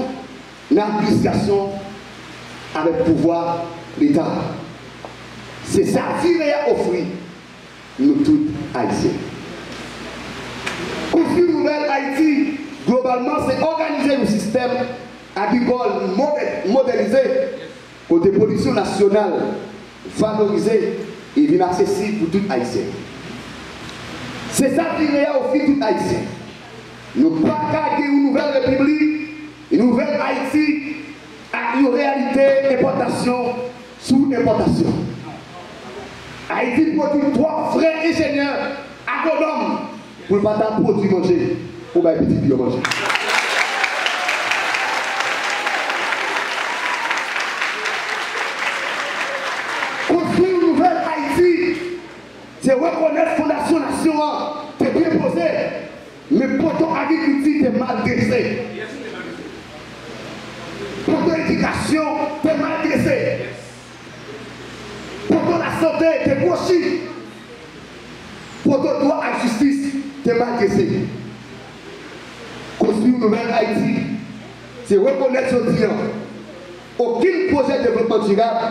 l'administration avec pouvoir l'État. C'est ça qui est offert nous tous Haïtiens. Construire une nouvelle Haïti, globalement, c'est organiser un système agricole modernisé pour des productions nationales valorisées et inaccessibles pour tout Haïtien. C'est ça qui est offert tout Haïtien. Nous ne pouvons pas garder une nouvelle république, une nouvelle Haïti, avec une réalité d'importation sous importation. Haïti produit 3 vrais ingénieurs agronomes pour ne pas produire manger, pour les petits bio manger. Construire une nouvelle Haïti, c'est reconnaître la Fondation Nationale, c'est bien posé. Mais pour ton agriculture, t'es mal dressé. Pour ton éducation, t'es mal dressé. Pour ton la santé, t'es gauchi. Pour ton droit à la justice, t'es mal dressé. Construire une nouvelle Haïti, c'est reconnaître ce client. Aucun projet de développement durable,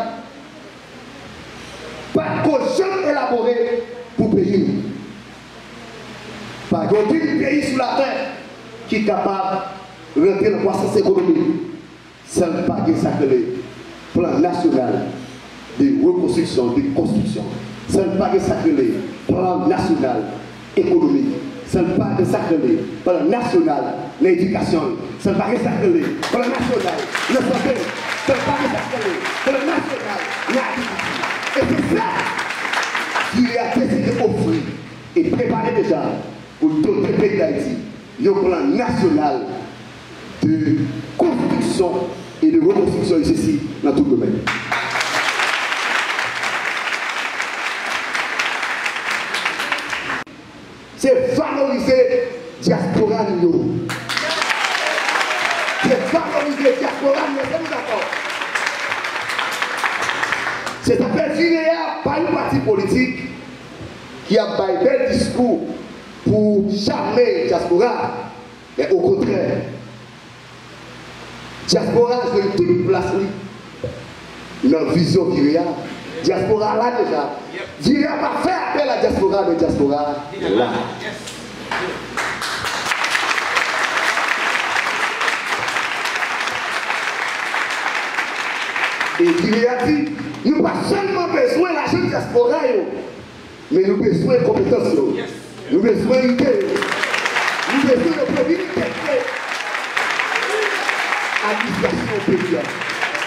pas de caution élaboré pour payer. Pas aucun pays sur la terre qui est capable de rentrer dans la croissance économique sans pas sacré plan national de reconstruction, de construction, sans pas sacré plan national économique, sans pas sacré plan national l'éducation, sans pas sacré plan national le santé, sans pas sacré plan national l'agriculture. Et c'est ça qui a décidé d'offrir et préparer déjà pour tout le pays d'Haïti, un plan national de construction et de reconstruction de ceci dans tout le domaine. C'est valoriser la diaspora. C'est valoriser la diaspora, nous sommes d'accord. C'est ça fait virer par une partie politique qui a un bel discours pour charmer diaspora. Mais au contraire, diaspora c'est toute place dans la vision Viréa. Diaspora là déjà. Viréa va faire appel à la diaspora, mais diaspora là. Et Viréa dit, nous n'avons pas seulement besoin de l'argent diaspora, mais nous avons besoin de compétences. Nous avons besoin d'idées. Nous avons besoin de probabilité. Administration pays.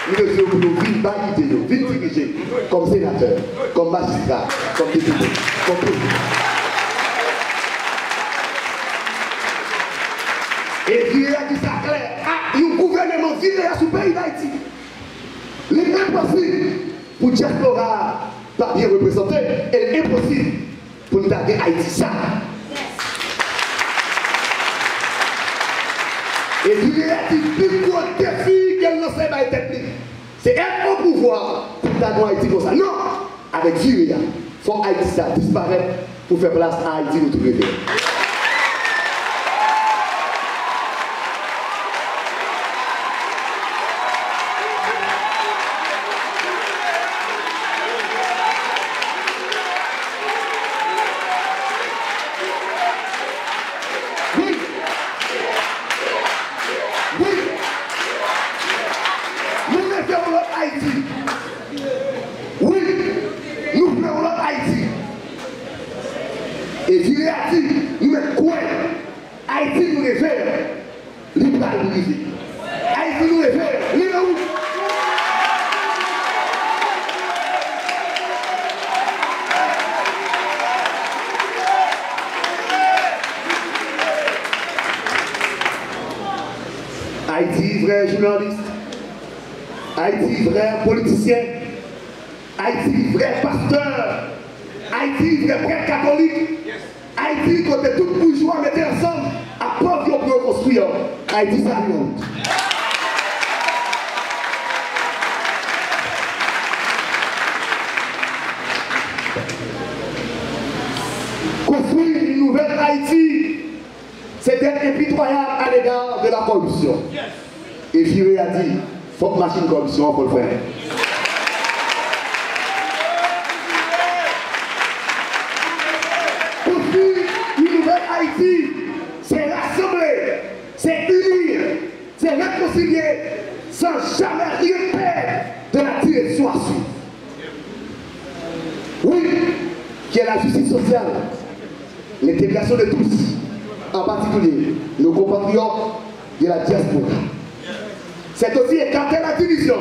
Nous devons nous valider, nous diriger comme sénateur, comme magistrat, comme député, comme président. Et Viréa dit ça clair. Ah, un gouvernement Viréa sous le pays d'Haïti. L'impossible pour diaspora pas bien représenté et l'impossible pour nous garder Haïti ça. Et Viréa dit plus gros défi qu'elle ne sait pas être. C'est être au pouvoir pour garder Haïti comme ça. Non, avec Viréa, il faut Haïti ça disparaître pour faire place à Haïti de tout le monde. Et Viréa dit, nous mettons quoi? Haïti nous réfère, l'État nous réfère. Haïti nous réfère, l'État nous réfère. Haïti, vrai journaliste. Haïti, vrai politicien. Haïti, vrai pasteur. Haïti, vrai prêtre catholique. Haïti, côté tout bourgeois, mettez ensemble, à part pour reconstruire. Haïti, ça non. Construire une nouvelle Haïti, c'est être impitoyable à l'égard de la corruption. Et Viréa a dit, il faut que machine corruption pour le faire. Haïti, c'est rassembler, c'est unir, c'est réconcilier, sans jamais rien perdre de la direction à suivre. Oui, qui est la justice sociale, l'intégration de tous, en particulier nos compatriotes de la diaspora. C'est aussi écarter la division.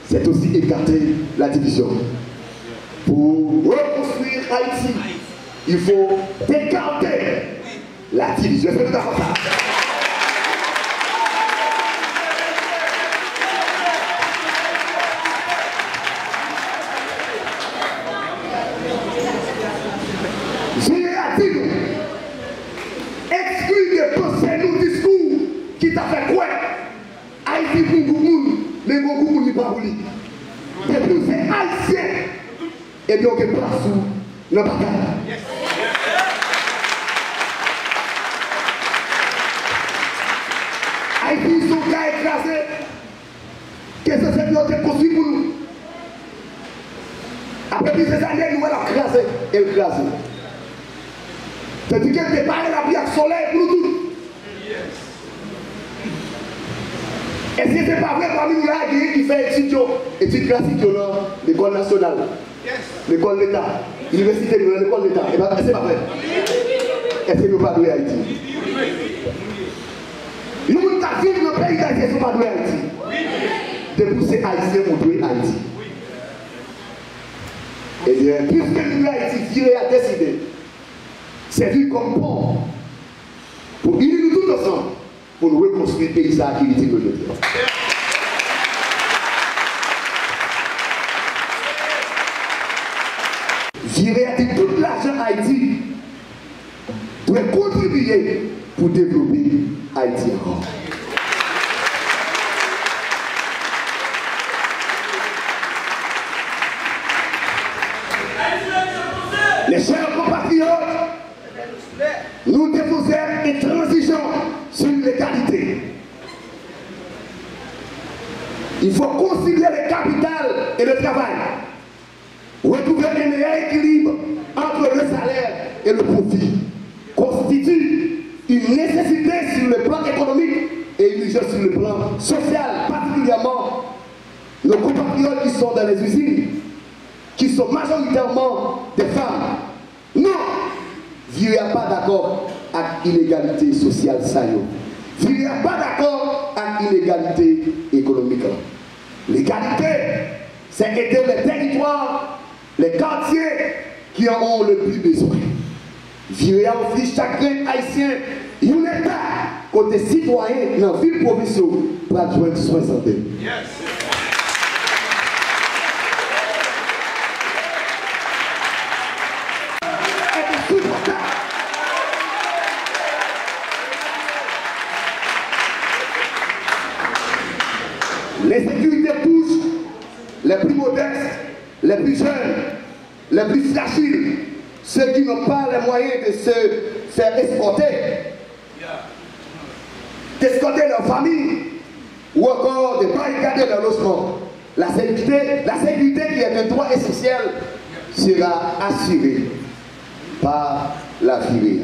C'est aussi écarter la division. Pour reconstruire Haïti, il faut écarter la division. Est-ce que nous avons ça? Viréa dit nous, exclut de penser nos discours qui t'a fait quoi? Haïti pour Goumoun, mais Goumoun n'est pas pour lui. Depuis c'est haïtien, et bien on est place où dans la bataille. Haïti sont cas écrasés. Qu'est-ce que c'est que nous construit pour nous? Après plusieurs années, nous allons écraser et écraser. C'est-à-dire qu'elle départ la vie avec le soleil pour nous tous. Est-ce que ce n'est pas vrai parmi nous là qui fait études classiques dans l'école nationale, l'école d'État, l'université de l'école d'État? Et bien, c'est pas vrai. Est-ce que nous ne pas doués Haïti? Nous ne vivons dans le pays d'Haïti, nous ne pas doués Haïti. Depuis ces Haïtiens ont doué Haïti. Eh bien, puisque nous Haïti, Viréa a décidé, c'est vu comme bon pour unir nous tous ensemble pour nous reconstruire le pays qui est digne de Dieu. Viréa dit tout l'argent Haïti doit contribuer pour développer Haïti encore. Il faut concilier le capital et le travail. Retrouver un meilleur équilibre entre le salaire et le profit constitue une nécessité sur le plan économique et une urgence sur le plan social, particulièrement nos compatriotes qui sont dans les usines, qui sont majoritairement des femmes. Non, il n'y a pas d'accord avec l'inégalité sociale. Il n'y a pas d'accord avec l'inégalité économique. L'égalité, c'est aider les territoires, les quartiers qui en ont le plus besoin. Il y a aussi chacun haïtien, un État côté citoyen dans la ville provinciale pour adjoindre soins santé. Les sécurités touchent les plus modestes, les plus jeunes, les plus fragiles, ceux qui n'ont pas les moyens de se faire escorter, d'escorter leur famille, ou encore de barricader leur logement. La sécurité qui est un droit essentiel sera assurée par la vie.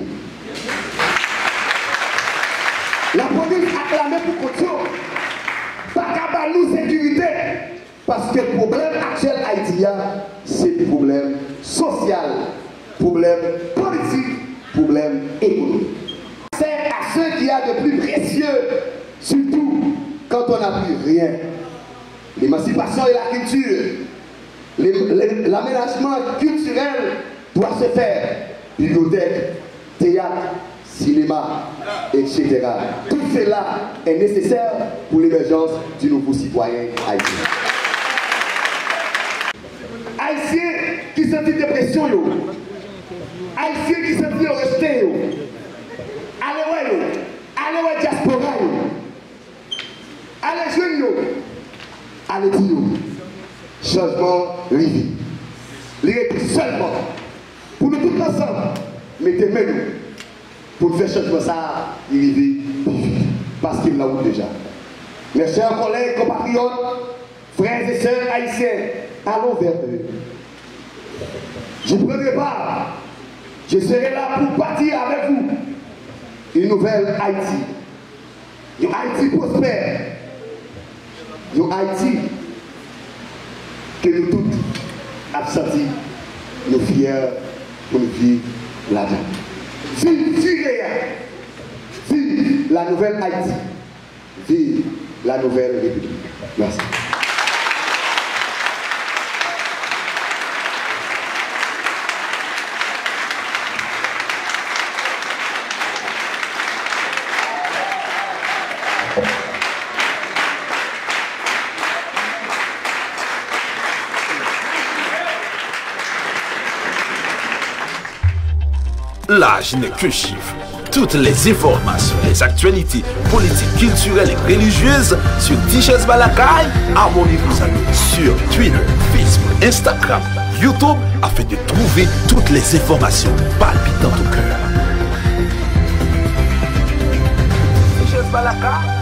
La police acclamée pour Kotio. Pas qu'à nous sécurité, parce que le problème actuel haïtien, c'est un problème social, problème politique, problème économique. C'est à ceux qui a de plus précieux, surtout quand on n'a plus rien. L'émancipation et la culture, l'aménagement culturel doit se faire. Bibliothèque, théâtre, cinéma, etc. Tout cela est nécessaire pour l'émergence du nouveau citoyen haïtien. Haïtiens qui sentent dépression, Haïtiens qui sentent rejeté, allez ouais diaspora, allez jeunes, allez dire, changement rive. L'idée seulement pour nous tous ensemble, mettez-moi pour faire changement ça, il vit parce qu'il l'a eu déjà. Mes chers collègues, compatriotes, frères et sœurs haïtiens, allons vers eux. Je prendrai part, je serai là pour partir avec vous une nouvelle Haïti. Une Haïti prospère. Une Haïti que nous tous avons senti, nous fiers pour nous vivre là-dedans. Vive la nouvelle Haïti. Vive la nouvelle République. Merci. L'âge n'est qu'un chiffre. Toutes les informations, les actualités politiques, culturelles et religieuses sur Tichès Balakaï, abonnez-vous à nous sur Twitter, Facebook, Instagram, YouTube afin de trouver toutes les informations palpitantes au cœur. Tichès Balakaï.